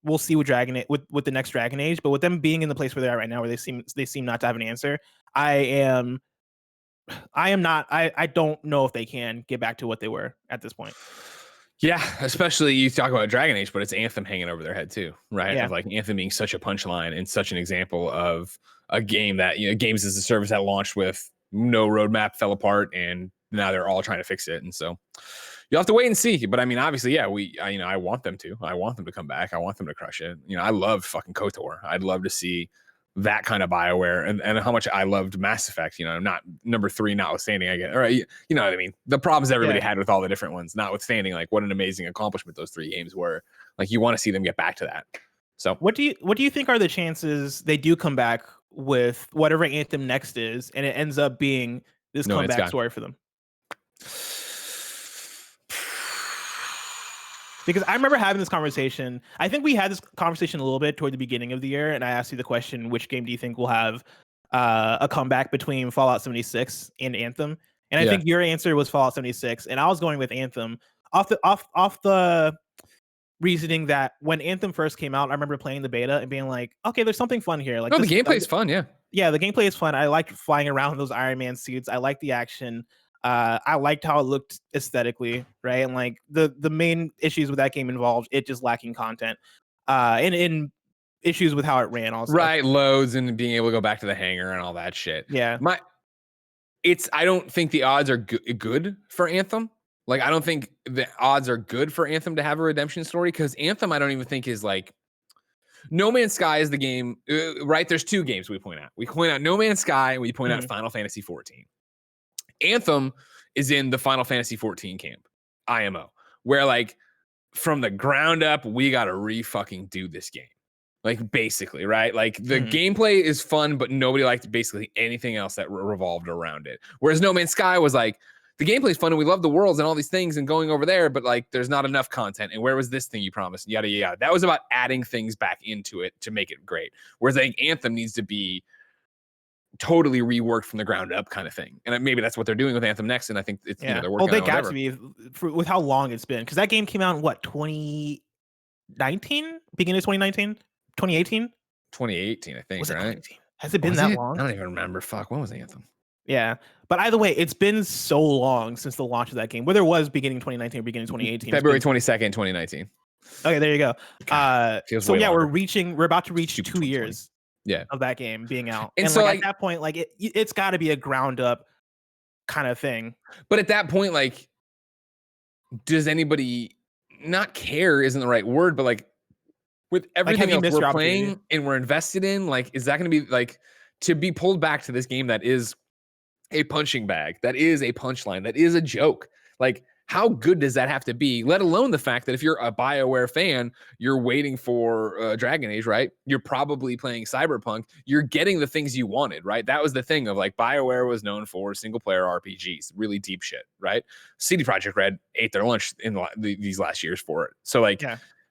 We'll see with with the next Dragon Age, but with them being in the place where they are right now, where they seem not to have an answer, I don't know if they can get back to what they were at this point. Yeah, especially you talk about Dragon Age, but it's Anthem hanging over their head too, right? Yeah. Of like Anthem being such a punchline and such an example of a game that, games as a service that launched with no roadmap, fell apart, and now they're all trying to fix it. And so you'll have to wait and see. But I mean, obviously, yeah, I want them to. I want them to come back. I want them to crush it. I love fucking KOTOR. I'd love to see that kind of BioWare, and how much I loved Mass Effect, not number 3 notwithstanding, I get, all right, you know what I mean? The problems everybody had with all the different ones, notwithstanding, like what an amazing accomplishment those 3 games were. Like you want to see them get back to that. So what do you think are the chances they do come back with whatever Anthem next is, and it ends up being this comeback story for them? Because I remember having this conversation. I think we had this conversation a little bit toward the beginning of the year, and I asked you the question, which game do you think will have a comeback between Fallout 76 and Anthem? And I think your answer was Fallout 76, and I was going with Anthem off the reasoning that when Anthem first came out, I remember playing the beta and being like, okay, there's something fun here. Like, the gameplay is fun, yeah. Yeah, the gameplay is fun. I liked flying around in those Iron Man suits. I liked the action. I liked how it looked aesthetically, right? And like the main issues with that game involved it just lacking content, and in issues with how it ran also. Right, loads and being able to go back to the hangar and all that shit. Yeah. I don't think the odds are good for Anthem. Like, I don't think the odds are good for Anthem to have a redemption story, because Anthem I don't even think is like No Man's Sky is the game, right? There's 2 games we point out. We point out No Man's Sky and we point out Final Fantasy 14. Anthem is in the Final Fantasy 14 camp, IMO, where like from the ground up, we got to re-fucking do this game. Like basically, right? Like the gameplay is fun, but nobody liked basically anything else that revolved around it. Whereas No Man's Sky was like, the gameplay is fun and we love the worlds and all these things and going over there, but like there's not enough content. And where was this thing you promised? Yada, yada. That was about adding things back into it to make it great. Whereas I think Anthem needs to be totally reworked from the ground up kind of thing, and maybe that's what they're doing with Anthem next. And I think it's they're working. Well, they on got to be with how long it's been, because that game came out in what 2019, beginning of 2019, 2018, I think. Right? Has it been that long? I don't even remember. Fuck, when was Anthem? Yeah, but either way, it's been so long since the launch of that game. Whether it was beginning 2019 or beginning 2018, February 22nd, 2019. Okay, there you go. So yeah, longer. we're about to reach 2 years. Yeah, of that game being out, and so like, at that point, like it's got to be a ground up kind of thing. But at that point, like, does anybody not care? Isn't the right word, but like with everything else we're playing and we're invested in, like, is that going to be like to be pulled back to this game that is a punching bag, that is a punchline, that is a joke? Like, how good does that have to be? Let alone the fact that if you're a BioWare fan, you're waiting for Dragon Age, right? You're probably playing Cyberpunk. You're getting the things you wanted, right? That was the thing of like BioWare was known for single player RPGs, really deep shit, right? CD Projekt Red ate their lunch in these last years for it. So like,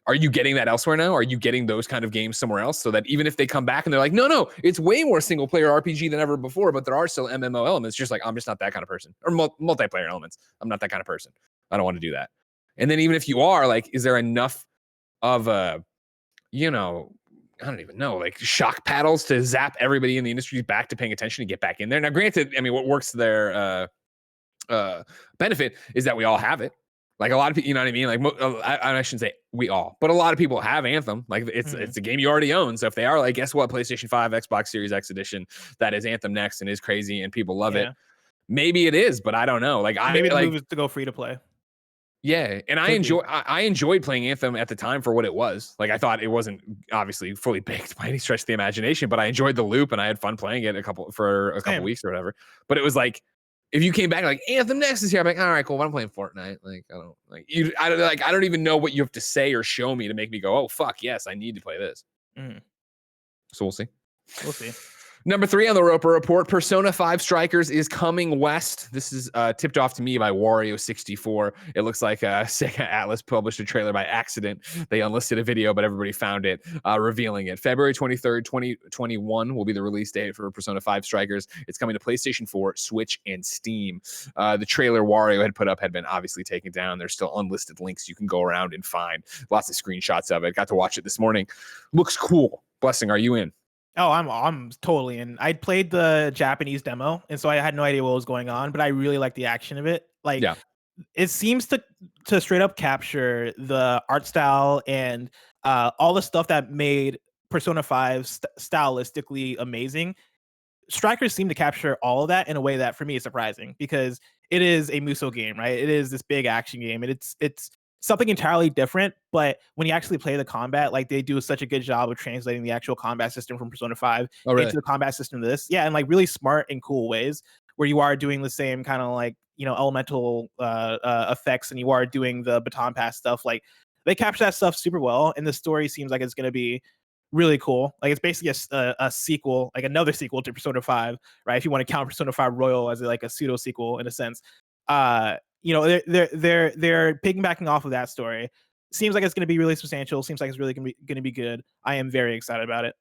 are you getting that elsewhere now? Are you getting those kind of games somewhere else so that even if they come back and they're like, no, it's way more single player RPG than ever before, but there are still MMO elements, just like, I'm just not that kind of person, or multiplayer elements. I'm not that kind of person. I don't want to do that. And then even if you are, like, is there enough of a, I don't even know, like shock paddles to zap everybody in the industry back to paying attention and get back in there? Now, granted, I mean, what works to their benefit is that we all have it. Like a lot of people, you know what I mean? Like I shouldn't say we all, but a lot of people have Anthem. Like it's a game you already own. So if they are like, guess what? PlayStation 5, Xbox Series X edition, that is Anthem next and is crazy and people love it. Maybe it is, but I don't know. Like maybe the move is to go free to play. Yeah, and I enjoyed playing Anthem at the time for what it was. Like I thought it wasn't obviously fully baked by any stretch of the imagination, but I enjoyed the loop and I had fun playing it a couple weeks or whatever. But it was like, if you came back like Anthem next is here, I'm like, all right, cool. But I'm playing Fortnite. Like I don't even know what you have to say or show me to make me go, oh fuck yes, I need to play this. So we'll see. We'll see. Number 3 on the Roper Report, Persona 5 Strikers is coming west. This is tipped off to me by Wario64. It looks like Sega Atlas published a trailer by accident. They unlisted a video, but everybody found it, revealing it. February 23rd, 2021 will be the release date for Persona 5 Strikers. It's coming to PlayStation 4, Switch, and Steam. The trailer Wario had put up had been obviously taken down. There's still unlisted links you can go around and find. Lots of screenshots of it. Got to watch it this morning. Looks cool. Blessing, are you in? Oh, I'm totally in. I played the Japanese demo, and so I had no idea what was going on, but I really like the action of it. Like, it seems to straight up capture the art style and all the stuff that made Persona 5 stylistically amazing. Strikers seem to capture all of that in a way that for me is surprising because it is a Musou game, right? It is this big action game, and it's something entirely different, but when you actually play the combat, like they do such a good job of translating the actual combat system from Persona 5 into the combat system of this. Yeah, and like really smart and cool ways where you are doing the same kind of like, elemental effects and you are doing the baton pass stuff. Like they capture that stuff super well, and the story seems like it's going to be really cool. Like it's basically a sequel, like another sequel to Persona 5, right? If you want to count Persona 5 Royal as like a pseudo sequel in a sense. They're piggybacking off of that story. Seems like it's going to be really substantial. Seems like it's really going to be good. I am very excited about it.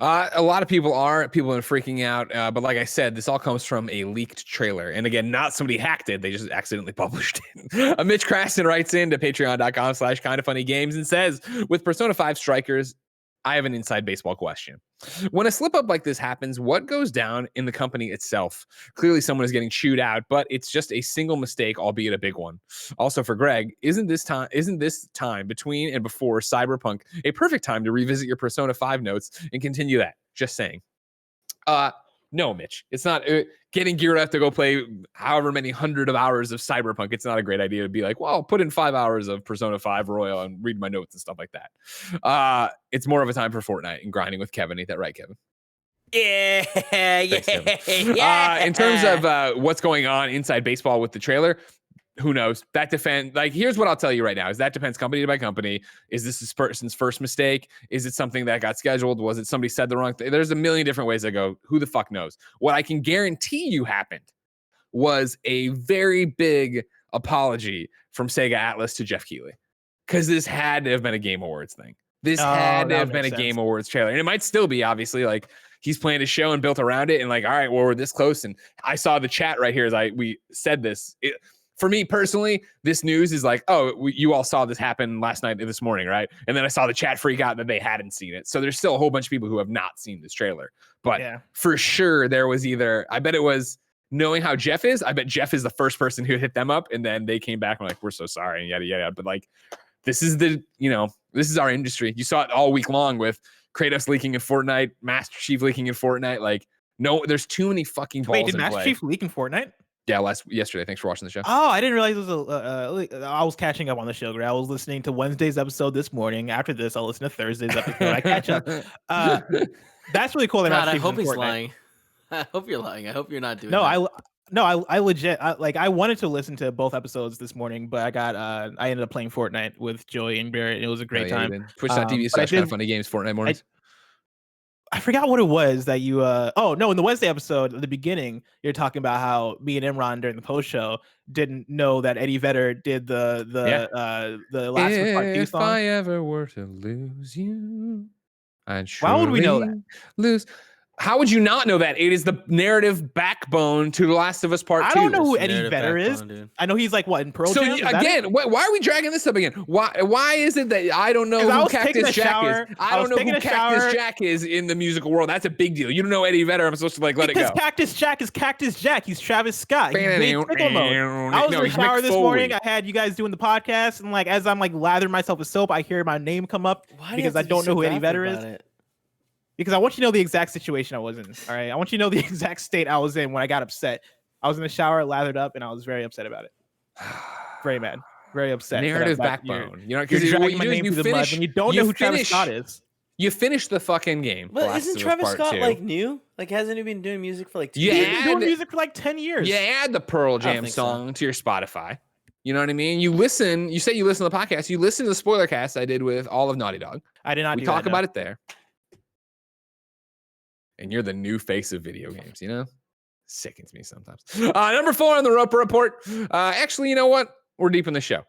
A lot of people are freaking out, but like I said, this all comes from a leaked trailer, and again, not somebody hacked it; they just accidentally published it. Mitch Krassin writes into patreon.com/kindafunnygames and says, with Persona 5 Strikers, I have an inside baseball question. When a slip up like this happens, what goes down in the company itself? Clearly someone is getting chewed out, but it's just a single mistake, albeit a big one. Also for Greg, isn't this time between and before Cyberpunk a perfect time to revisit your Persona 5 notes and continue that? Just saying. No, Mitch, it's not. Getting geared up to go play however many hundred of hours of Cyberpunk, it's not a great idea to be like, well, I'll put in 5 hours of Persona 5 Royal and read my notes and stuff like that. It's more of a time for Fortnite and grinding with Kevin. Ain't that right, Kevin? Yeah. Thanks, Kevin. In terms of what's going on inside baseball with the trailer, who knows? Here's what I'll tell you right now: is that depends company by company. Is this person's first mistake? Is it something that got scheduled? Was it somebody said the wrong thing? There's a million different ways to go. Who the fuck knows? What I can guarantee you happened was a very big apology from Sega Atlas to Jeff Keighley, because this had to have been a Game Awards thing. This had to have been a Game Awards trailer, and it might still be. Obviously, like he's planned a show and built around it, and like, all right, well, we're this close. And I saw the chat right here as we said this. For me personally, this news is like, you all saw this happen last night and this morning, right? And then I saw the chat freak out that they hadn't seen it. So there's still a whole bunch of people who have not seen this trailer. But for sure, there was I bet it was knowing how Jeff is. I bet Jeff is the first person who hit them up. And then they came back and like, we're so sorry, and yada, yada. But like, this is this is our industry. You saw it all week long with Kratos leaking in Fortnite, Master Chief leaking in Fortnite. Like, no, there's too many fucking balls in play. Wait, did Master Chief leak in Fortnite? Yeah, yesterday. Thanks for watching the show. Oh, I didn't realize it was I was catching up on the show. I was listening to Wednesday's episode this morning. After this, I'll listen to Thursday's episode. I catch up. That's really cool. God, I hope he's lying. I hope you're lying. I hope you're not doing that. No, I legit I wanted to listen to both episodes this morning, but I ended up playing Fortnite with Joey and Barrett, and it was a great time. Twitch.tv/KindaFunnyGames Fortnite mornings. I forgot what it was that you oh no, in the Wednesday episode at the beginning, you're talking about how me and Imran during the post show didn't know that Eddie Vedder did the last part 2 song. If I ever were to lose you, I'd Why would we know that? Lose. How would you not know that? It is the narrative backbone to The Last of Us Part 2. I don't know who Eddie Vedder is. Dude. I know he's like what in Pearl Jam? Again, why are we dragging this up again? Why is it that I don't know who Cactus Jack is? I don't know who Cactus Jack is in the musical world. That's a big deal. You don't know Eddie Vedder. I'm supposed to let it go. Because Cactus Jack is Cactus Jack. He's Travis Scott. I was in the shower this morning. I had you guys doing the podcast, and like as I'm like lathering myself with soap, I hear my name come up because I don't know who Eddie Vedder is. Because I want you to know the exact situation I was in. All right. I want you to know the exact state I was in when I got upset. I was in the shower, lathered up, and I was very upset about it. Very mad. Very upset. Narrative backbone. You know, because you're dragging my name through the mud when you don't know who Travis Scott is. You finished the fucking game. But isn't Travis Scott like new? Like hasn't he been doing music for like 2 years? He's been doing music for like 10 years. You add the Pearl Jam song to your Spotify. You know what I mean? You say you listen to the podcast. You listen to the spoiler cast I did with all of Naughty Dog. I did not We talk about it there. And you're the new face of video games, you know? Sickens me sometimes. Number 4 on the Roper Report. Actually, you know what? We're deep in the show.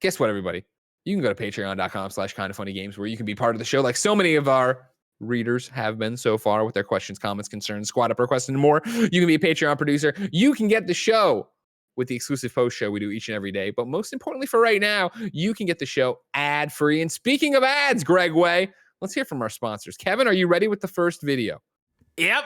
Guess what, everybody? You can go to patreon.com/kindoffunnygames where you can be part of the show like so many of our readers have been so far with their questions, comments, concerns, squad up requests, and more. You can be a Patreon producer. You can get the show with the exclusive post show we do each and every day. But most importantly for right now, you can get the show ad-free. And speaking of ads, Greg Way, let's hear from our sponsors. Kevin, are you ready with the first video? Yep.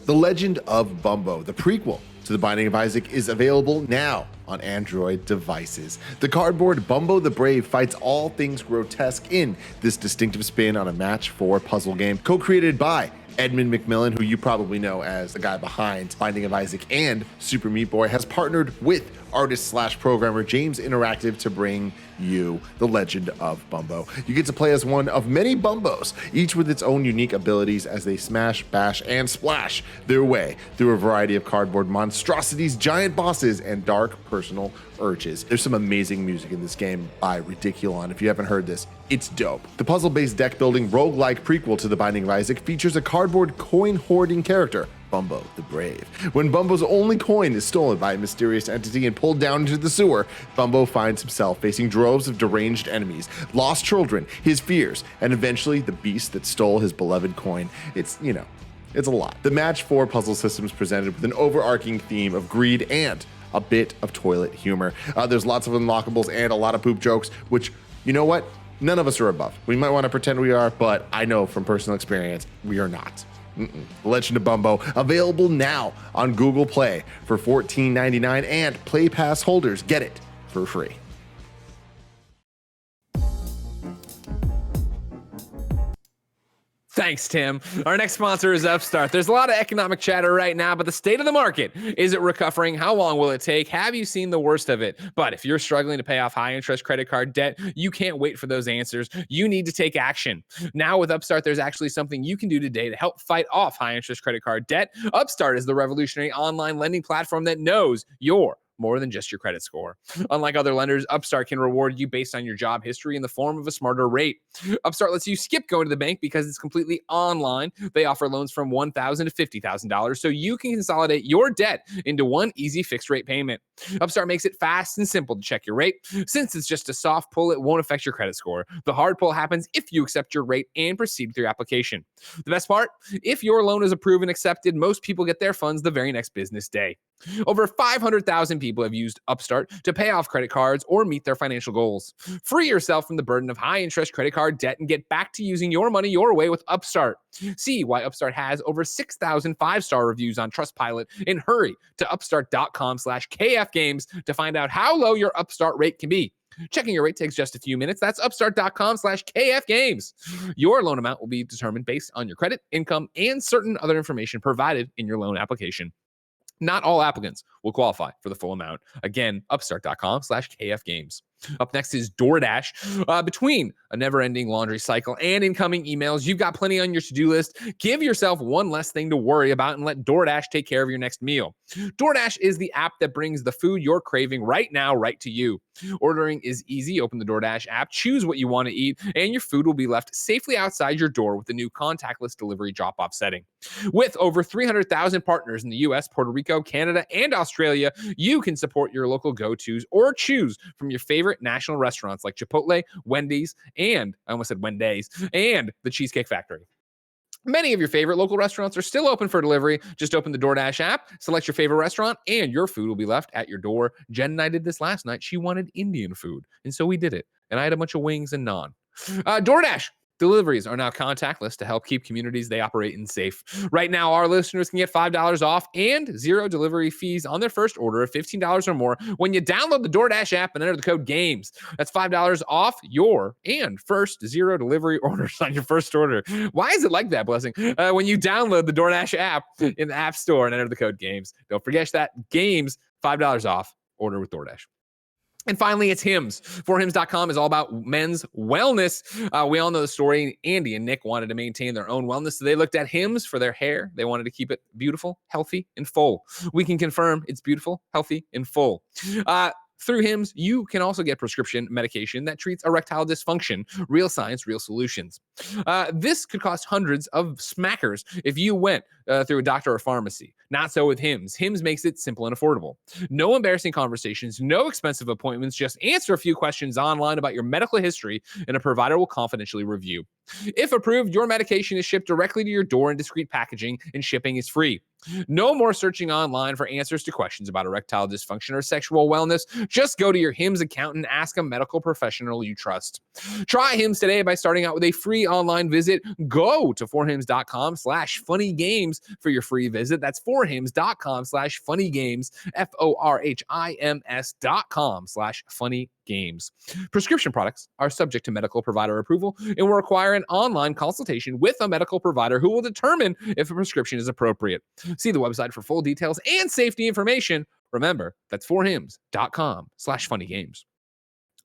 The Legend of Bumbo, the prequel to The Binding of Isaac, is available now on Android devices. The cardboard Bumbo the Brave fights all things grotesque in this distinctive spin on a match 4 puzzle game co-created by Edmund McMillan, who you probably know as the guy behind Binding of Isaac and Super Meat Boy, has partnered with artist/programmer James Interactive to bring you The Legend of Bumbo. You get to play as one of many Bumbos, each with its own unique abilities as they smash, bash, and splash their way through a variety of cardboard monstrosities, giant bosses, and dark personal urges. There's some amazing music in this game by Ridiculon. If you haven't heard this, it's dope. The puzzle-based deck-building roguelike prequel to The Binding of Isaac features a cardboard coin-hoarding character, Bumbo the Brave. When Bumbo's only coin is stolen by a mysterious entity and pulled down into the sewer, Bumbo finds himself facing droves of deranged enemies, lost children, his fears, and eventually the beast that stole his beloved coin. It's a lot. The match 4 puzzle system is presented with an overarching theme of greed and a bit of toilet humor. There's lots of unlockables and a lot of poop jokes, which, you know what? None of us are above. We might want to pretend we are, but I know from personal experience, we are not. The Legend of Bumbo, available now on Google Play for $14.99, and Play Pass holders get it for free. Thanks, Tim. Our next sponsor is Upstart. There's a lot of economic chatter right now, but the state of the market, is it recovering? How long will it take? Have you seen the worst of it? But if you're struggling to pay off high interest credit card debt, you can't wait for those answers. You need to take action. Now with Upstart, there's actually something you can do today to help fight off high interest credit card debt. Upstart is the revolutionary online lending platform that knows you're more than just your credit score. Unlike other lenders, Upstart can reward you based on your job history in the form of a smarter rate. Upstart lets you skip going to the bank because it's completely online. They offer loans from $1,000 to $50,000, so you can consolidate your debt into one easy fixed rate payment. Upstart makes it fast and simple to check your rate. Since it's just a soft pull, it won't affect your credit score. The hard pull happens if you accept your rate and proceed with your application. The best part, if your loan is approved and accepted, most people get their funds the very next business day. Over 500,000 people have used Upstart to pay off credit cards or meet their financial goals. Free yourself from the burden of high-interest credit card debt and get back to using your money your way with Upstart. See why Upstart has over 6,000 five-star reviews on Trustpilot, and hurry to upstart.com/KFgames to find out how low your Upstart rate can be. Checking your rate takes just a few minutes. That's upstart.com/KFgames. Your loan amount will be determined based on your credit, income, and certain other information provided in your loan application. Not all applicants will qualify for the full amount. Again, upstart.com/KFgames. Up next is DoorDash. Between a never-ending laundry cycle and incoming emails, you've got plenty on your to-do list. Give yourself one less thing to worry about and let DoorDash take care of your next meal. DoorDash is the app that brings the food you're craving right now, right to you. Ordering is easy. Open the DoorDash app, choose what you want to eat, and your food will be left safely outside your door with the new contactless delivery drop-off setting. With over 300,000 partners in the US, Puerto Rico, Canada, and Australia, you can support your local go-tos or choose from your favorite national restaurants like Chipotle, Wendy's, and I almost said Wendy's, and the Cheesecake Factory. Many of your favorite local restaurants are still open for delivery. Just open the DoorDash app, select your favorite restaurant, and your food will be left at your door. Jen and I did this last night. She wanted Indian food, and so we did it. And I had a bunch of wings and naan. DoorDash deliveries are now contactless to help keep communities they operate in safe. Right now, our listeners can get $5 off and 0 delivery fees on their first order of $15 or more when you download the DoorDash app and enter the code GAMES. That's $5 off your and first 0 delivery orders on your first order. Why is it like that, Blessing? When you download the DoorDash app in the App Store and enter the code GAMES. Don't forget that GAMES, $5 off. Order with DoorDash. And finally, it's Hims. ForHims.com is all about men's wellness. We all know the story. Andy and Nick wanted to maintain their own wellness, so they looked at Hims for their hair. They wanted to keep it beautiful, healthy, and full. We can confirm it's beautiful, healthy, and full. Through Hims, you can also get prescription medication that treats erectile dysfunction. Real science, real solutions. This could cost hundreds of smackers if you went through a doctor or pharmacy. Not so with Hims. Hims makes it simple and affordable. No embarrassing conversations, no expensive appointments. Just answer a few questions online about your medical history, and a provider will confidentially review. If approved, your medication is shipped directly to your door in discreet packaging, and shipping is free. No more searching online for answers to questions about erectile dysfunction or sexual wellness. Just go to your Hims account and ask a medical professional you trust. Try Hims today by starting out with a free online visit. Go to forhims.com/funnygames for your free visit. That's forhims.com/funnygames, FORHIMS.com/funnygames. Prescription products are subject to medical provider approval and will require an online consultation with a medical provider who will determine if a prescription is appropriate. See the website for full details and safety information. Remember, that's forhims.com/funnygames.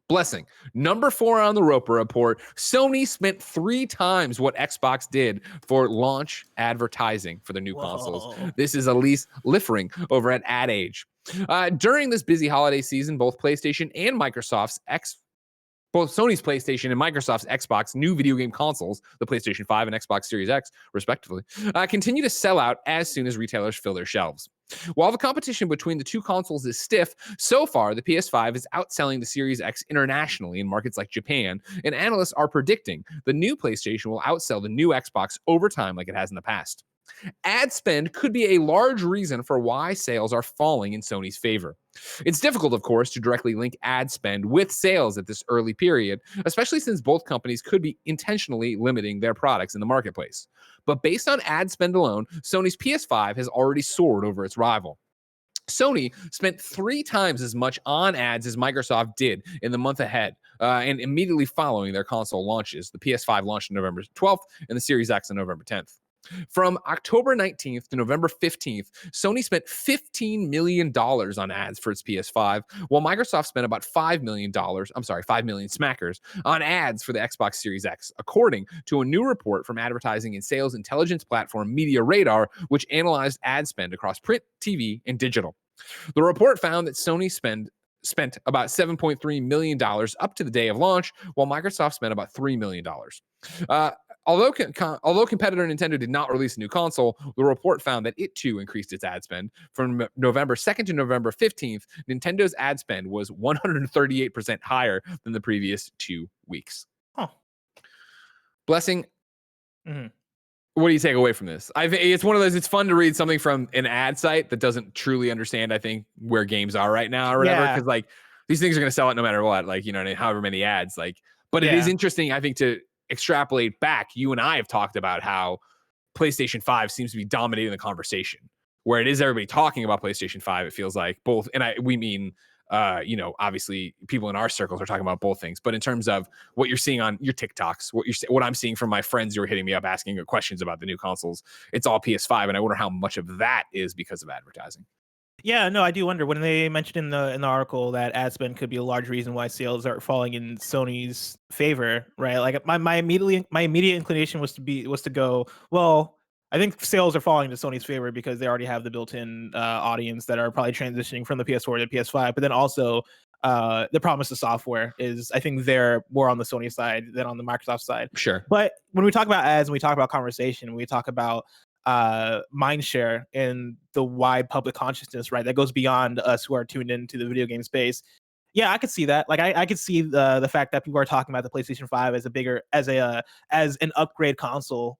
Blessing. Number 4 on the Roper Report. Sony spent 3 times what Xbox did for launch advertising for the new consoles. This is Ilyse Liffreing over at Ad Age. During this busy holiday season, both PlayStation and both Sony's PlayStation and Microsoft's Xbox new video game consoles, the PlayStation 5 and Xbox Series X, respectively, continue to sell out as soon as retailers fill their shelves. While the competition between the two consoles is stiff, so far the PS5 is outselling the Series X internationally in markets like Japan, and analysts are predicting the new PlayStation will outsell the new Xbox over time like it has in the past. Ad spend could be a large reason for why sales are falling in Sony's favor. It's difficult, of course, to directly link ad spend with sales at this early period, especially since both companies could be intentionally limiting their products in the marketplace. But based on ad spend alone, Sony's PS5 has already soared over its rival. Sony spent 3 times as much on ads as Microsoft did in the month ahead and immediately following their console launches. The PS5 launched on November 12th and the Series X on November 10th. From October 19th to November 15th, Sony spent $15 million on ads for its PS5, while Microsoft spent about $5 million smackers on ads for the Xbox Series X, according to a new report from advertising and sales intelligence platform Media Radar, which analyzed ad spend across print, TV, and digital. The report found that Sony spent about $7.3 million up to the day of launch, while Microsoft spent about $3 million. Although competitor Nintendo did not release a new console, the report found that it too increased its ad spend. From November 2nd to November 15th, Nintendo's ad spend was 138% higher than the previous 2 weeks. Huh. Blessing, what do you take away from this? It's one of those, it's fun to read something from an ad site that doesn't truly understand, I think, where games are right now or whatever, because like these things are going to sell it no matter what, like, you know, however many ads, like, but it is interesting, I think, to extrapolate back. You and I have talked about how PlayStation 5 seems to be dominating the conversation, where it is everybody talking about PlayStation 5. It feels like both, and we mean, you know, obviously people in our circles are talking about both things, but in terms of what you're seeing on your TikToks, what I'm seeing from my friends who are hitting me up asking questions about the new consoles, it's all PS5, and I wonder how much of that is because of advertising. Yeah, no, I do wonder when they mentioned in the article that ad spend could be a large reason why sales are falling in Sony's favor, right? Like my immediate inclination was to go, well, I think sales are falling to Sony's favor because they already have the built-in audience that are probably transitioning from the PS4 to the PS5, but then also the promise of software is I think they're more on the Sony side than on the Microsoft side. Sure. But when we talk about ads and we talk about conversation, we talk about mind share in the wide public consciousness, right? That goes beyond us who are tuned into the video game space. Yeah, I could see that. Like, I could see the fact that people are talking about the PlayStation 5 as as an upgrade console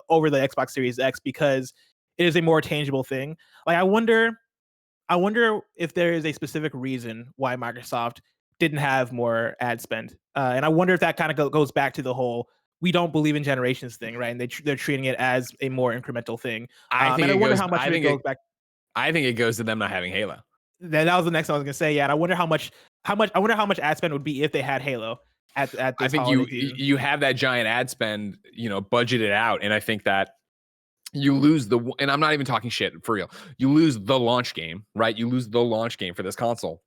over the Xbox Series X because it is a more tangible thing. Like, I wonder if there is a specific reason why Microsoft didn't have more ad spend, and I wonder if that kind of goes back to the whole we don't believe in generations thing, right? And they're treating it as a more incremental thing. I think and I it wonder goes. how much I of it think goes back. I think it goes to them not having Halo. That was the next one I was gonna say. Yeah, and I wonder how much ad spend would be if they had Halo at this. I think you have that giant ad spend, budgeted out, and I think that you lose and I'm not even talking shit for real. You lose the launch game, right? You lose the launch game for this console.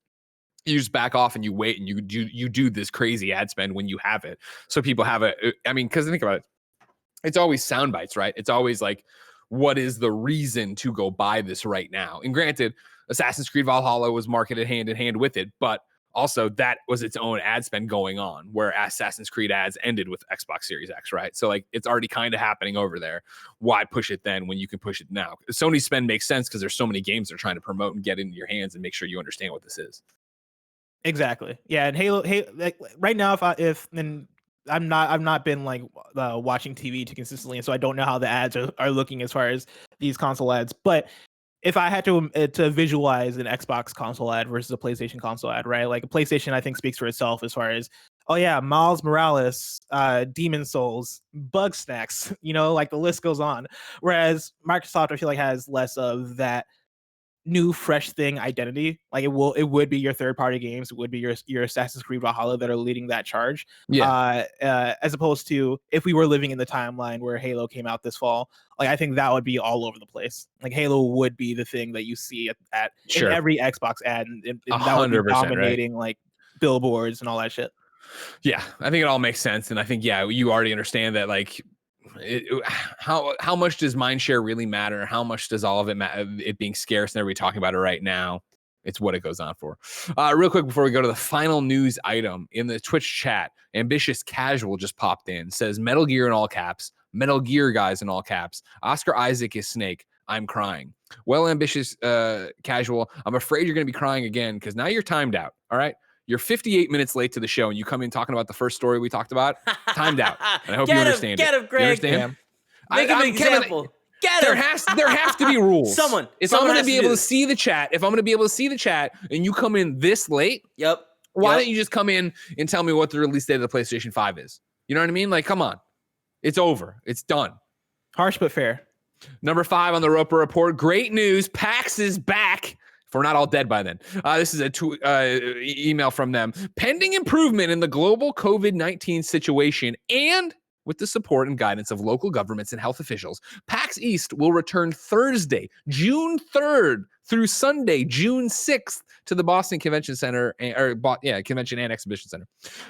You just back off and you wait and you do this crazy ad spend when you have it. So people have because think about it. It's always sound bites, right? It's always like, what is the reason to go buy this right now? And granted, Assassin's Creed Valhalla was marketed hand in hand with it, but also that was its own ad spend going on, where Assassin's Creed ads ended with Xbox Series X, right? So like it's already kind of happening over there. Why push it then when you can push it now? Sony's spend makes sense because there's so many games they're trying to promote and get into your hands and make sure you understand what this is. Exactly. Yeah, and Halo, like right now, if I've not been like watching TV too consistently, and so I don't know how the ads are looking as far as these console ads. But if I had to visualize an Xbox console ad versus a PlayStation console ad, right? Like a PlayStation, I think speaks for itself as far as, oh yeah, Miles Morales, Demon Souls, Bug Snacks, like the list goes on. Whereas Microsoft, I feel like has less of that new fresh thing identity. Like it would be your third party games, it would be your Assassin's Creed Valhalla that are leading that charge. As opposed to if we were living in the timeline where Halo came out this fall, like I think that would be all over the place. Like Halo would be the thing that you see at in every Xbox ad, and that would be dominating, right? Like billboards and all that shit. Yeah, I think it all makes sense, and I think you already understand that like. How much does mindshare really matter? How much does all of it matter? It being scarce and everybody talking about it right now. It's what it goes on for. Real quick before we go to the final news item in the Twitch chat, Ambitious Casual just popped in. Says Metal Gear in all caps. Metal Gear guys in all caps. Oscar Isaac is Snake. I'm crying. Well, Ambitious Casual, I'm afraid you're going to be crying again because now you're timed out. All right. You're 58 minutes late to the show, and you come in talking about the first story we talked about. Timed out. And I hope you understand Get him, Greg. You understand? Make him an example. There has to be rules. Someone I'm going to be able to see the chat, if I'm going to be able to see the chat, and you come in this late, why don't you just come in and tell me what the release date of the PlayStation 5 is? You know what I mean? Like, come on. It's over. It's done. Harsh but fair. Number 5 on the Roper Report. Great news. PAX is back. If we're not all dead by then. This is a email from them. Pending improvement in the global COVID-19 situation and with the support and guidance of local governments and health officials, PAX East will return Thursday, June 3rd through Sunday, June 6th to the Boston Convention Center, Convention and Exhibition Center.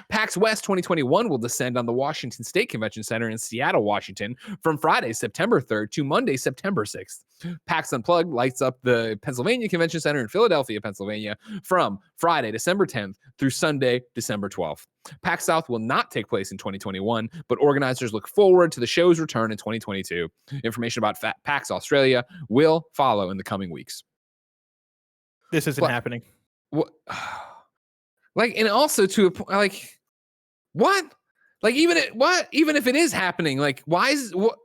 PAX West 2021 will descend on the Washington State Convention Center in Seattle, Washington from Friday, September 3rd to Monday, September 6th. PAX Unplugged lights up the Pennsylvania Convention Center in Philadelphia, Pennsylvania from Friday, December 10th through Sunday, December 12th. PAX South will not take place in 2021, but organizers look forward to the show's return in 2022. Information about PAX Australia will follow in the coming weeks. This isn't happening. What? Like, and also to a point, like, what? Like, even if it is happening, like, why is what?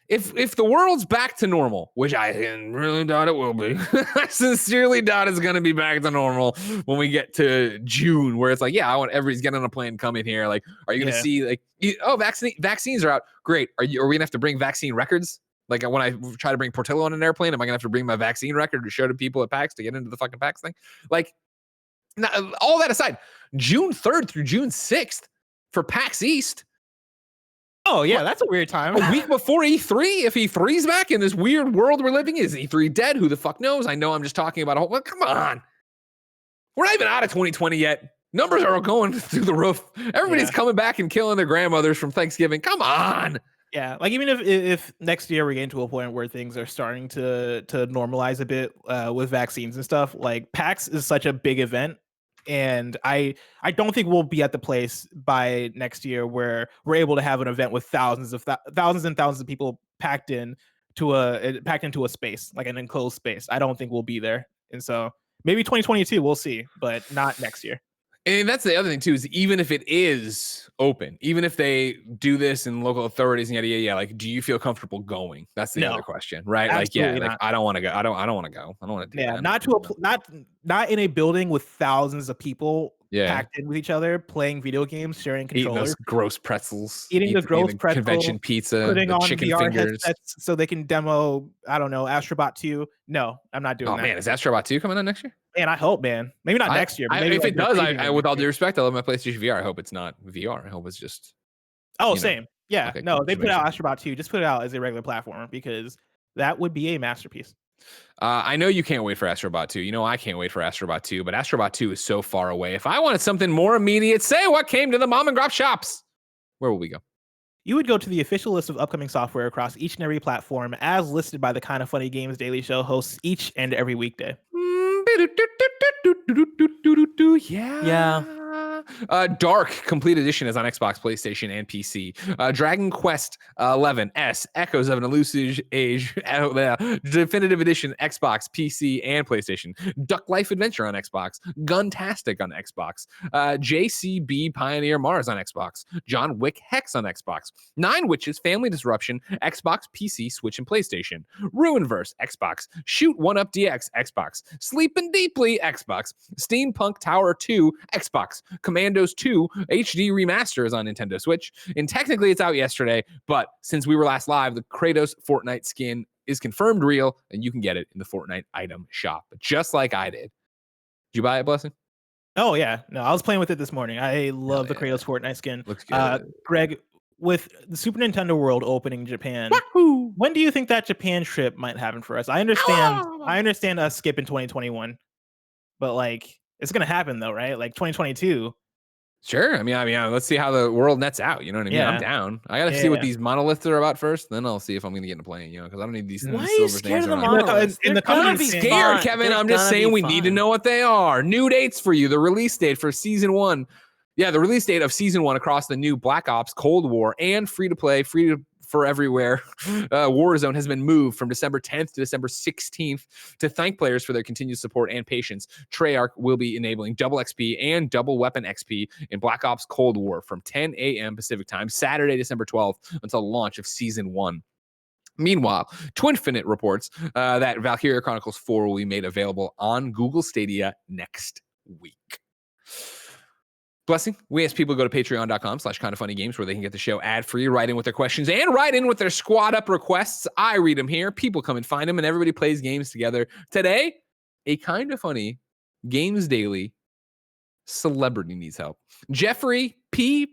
If the world's back to normal, which I really doubt it will be, I sincerely doubt it's going to be back to normal when we get to June, where it's like, I want everybody's getting on a plane, come in here. Like, are you going to see like, vaccines are out? Great. Are we going to have to bring vaccine records? Like when I try to bring Portillo on an airplane, am I going to have to bring my vaccine record to show to people at PAX to get into the fucking PAX thing? Like, all that aside, June 3rd through June 6th for PAX East. Oh yeah, that's a weird time. A week before E3, if E3's back in this weird world we're living in, is E3 dead? Who the fuck knows? I know I'm just talking about a whole. Well, come on, we're not even out of 2020 yet. Numbers are going through the roof. Everybody's coming back and killing their grandmothers from Thanksgiving. Come on. Yeah, like even if next year we get into a point where things are starting to normalize a bit with vaccines and stuff, like PAX is such a big event, and I don't think we'll be at the place by next year where we're able to have an event with thousands and thousands of people packed into a space, like an enclosed space. I don't think we'll be there, and so maybe 2022 we'll see, but not next year. And that's the other thing too, is even if it is open, even if they do this in local authorities and yada, like, do you feel comfortable going? That's the other question, right? Absolutely like, I don't want to go. I don't want to go. I don't want to do that. Not in a building with thousands of people Yeah. packed in with each other, playing video games, sharing Eating controllers, those gross pretzels, eating the gross pretzel, convention pizza, putting the on chicken VR fingers. headsets so they can demo, I don't know, Astrobot 2. No, I'm not doing Oh that. man, is Astrobot 2 coming out next year? Man, I hope, man. Maybe not next year, but maybe if like it does, I with all due year. respect, I love my PlayStation VR. I hope it's not VR. I hope it's just. Oh, you know, same. Yeah. okay, No, cool. they Just put make out sure. Astrobot 2. Just put it out as a regular platformer because that would be a masterpiece. I know you can't wait for Astrobot 2. You know I can't wait for Astrobot 2, but Astrobot 2 is so far away. If I wanted something more immediate, say what came to the mom and grop shops. Where will we go? You would go to the official list of upcoming software across each and every platform as listed by the Kind of Funny Games Daily Show hosts each and every weekday. Yeah. Dark Complete Edition is on Xbox, PlayStation, and PC. Dragon Quest 11S, Echoes of an Elusive Age, Definitive Edition, Xbox, PC, and PlayStation. Duck Life Adventure on Xbox. Guntastic on Xbox. JCB Pioneer Mars on Xbox. John Wick Hex on Xbox. Nine Witches Family Disruption, Xbox, PC, Switch, and PlayStation. Ruinverse, Xbox. Shoot 1-Up DX, Xbox. Sleepin' Deeply, Xbox. Steampunk Tower 2, Xbox. Commandos 2 HD Remaster is on Nintendo Switch. And technically it's out yesterday, but since we were last live, the Kratos Fortnite skin is confirmed real, and you can get it in the Fortnite item shop, just like I did. Did you buy it, Blessing? Oh, yeah. No, I was playing with it this morning. I love the Kratos Fortnite skin. Looks good. Greg, with the Super Nintendo World opening in Japan, when do you think that Japan trip might happen for us? I understand us skipping 2021, but like it's gonna happen though, right? Like 2022. Sure. I mean, let's see how the world nets out. You know what I mean? Yeah. I'm down. I got to see what these monoliths are about first. Then I'll see if I'm going to get into playing, because I don't need these Why are silver you scared things of the around. monoliths? In the I'm not coming scared, Kevin. I'm just saying we need to know what they are. New dates for you. The release date for season 1. Yeah, the release date of season 1 across the new Black Ops Cold War and free-to-play, for everywhere, Warzone has been moved from December 10th to December 16th. To thank players for their continued support and patience, Treyarch will be enabling double XP and double weapon XP in Black Ops Cold War from 10 a.m. Pacific time, Saturday, December 12th, until the launch of Season 1. Meanwhile, Twinfinite reports that Valkyria Chronicles 4 will be made available on Google Stadia next week. Blessing, we ask people to go to patreon.com/kindoffunnygames where they can get the show ad-free, write in with their questions, and write in with their squad up requests. I read them here. People come and find them, and everybody plays games together. Today, a Kind of Funny Games Daily celebrity needs help. Jeffrey P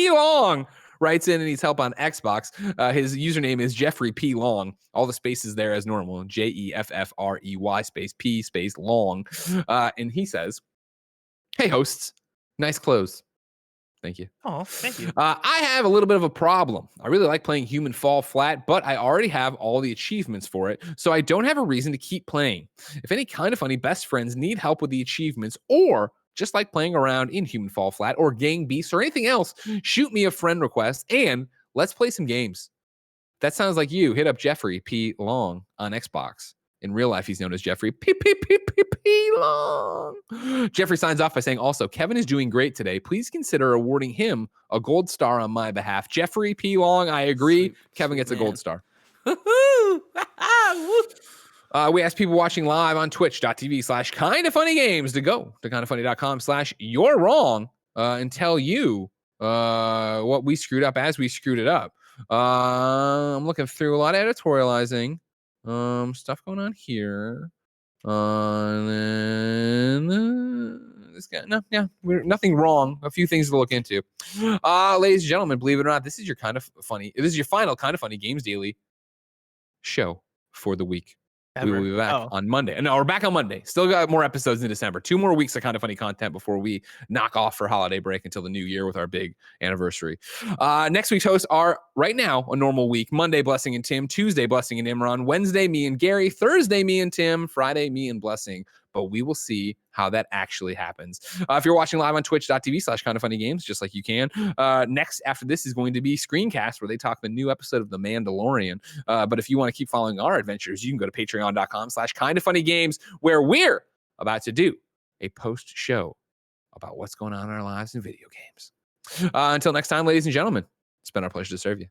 Long writes in and needs help on Xbox. His username is Jeffrey P Long. All the spaces there as normal. JEFFREY space P space Long. And he says, "Hey hosts, nice clothes." Thank you. Oh, thank you. I have a little bit of a problem. I really like playing Human Fall Flat, but I already have all the achievements for it, so I don't have a reason to keep playing. If any Kind of Funny best friends need help with the achievements, or just like playing around in Human Fall Flat or Gang Beasts or anything else, shoot me a friend request and let's play some games. That sounds like you. Hit up Jeffrey P Long on Xbox. In real life, he's known as Jeffrey P Long. Jeffrey signs off by saying, also, Kevin is doing great today. Please consider awarding him a gold star on my behalf. Jeffrey P Long, I agree. Kevin gets a gold star. We ask people watching live on twitch.tv/kindoffunnygames to go to kindoffunny.com/you're wrong and tell you what we screwed up as we screwed it up. I'm looking through a lot of editorializing. Stuff going on here. And then this guy we're nothing wrong. A few things to look into. Ladies and gentlemen, believe it or not, this is your final Kind of Funny Games Daily show for the week. We will be back on Monday. No, we're back on Monday. Still got more episodes in December. 2 more weeks of Kind of Funny content before we knock off for holiday break until the new year with our big anniversary. Next week's hosts are right now a normal week. Monday, Blessing and Tim. Tuesday, Blessing and Imran. Wednesday, me and Gary. Thursday, me and Tim. Friday, me and Blessing. But we will see how that actually happens. If you're watching live on twitch.tv/kindoffunnygames, just like you can, next after this is going to be Screencast, where they talk the new episode of The Mandalorian. But if you want to keep following our adventures, you can go to patreon.com/kindoffunnygames, where we're about to do a post show about what's going on in our lives in video games. Until next time, ladies and gentlemen, it's been our pleasure to serve you.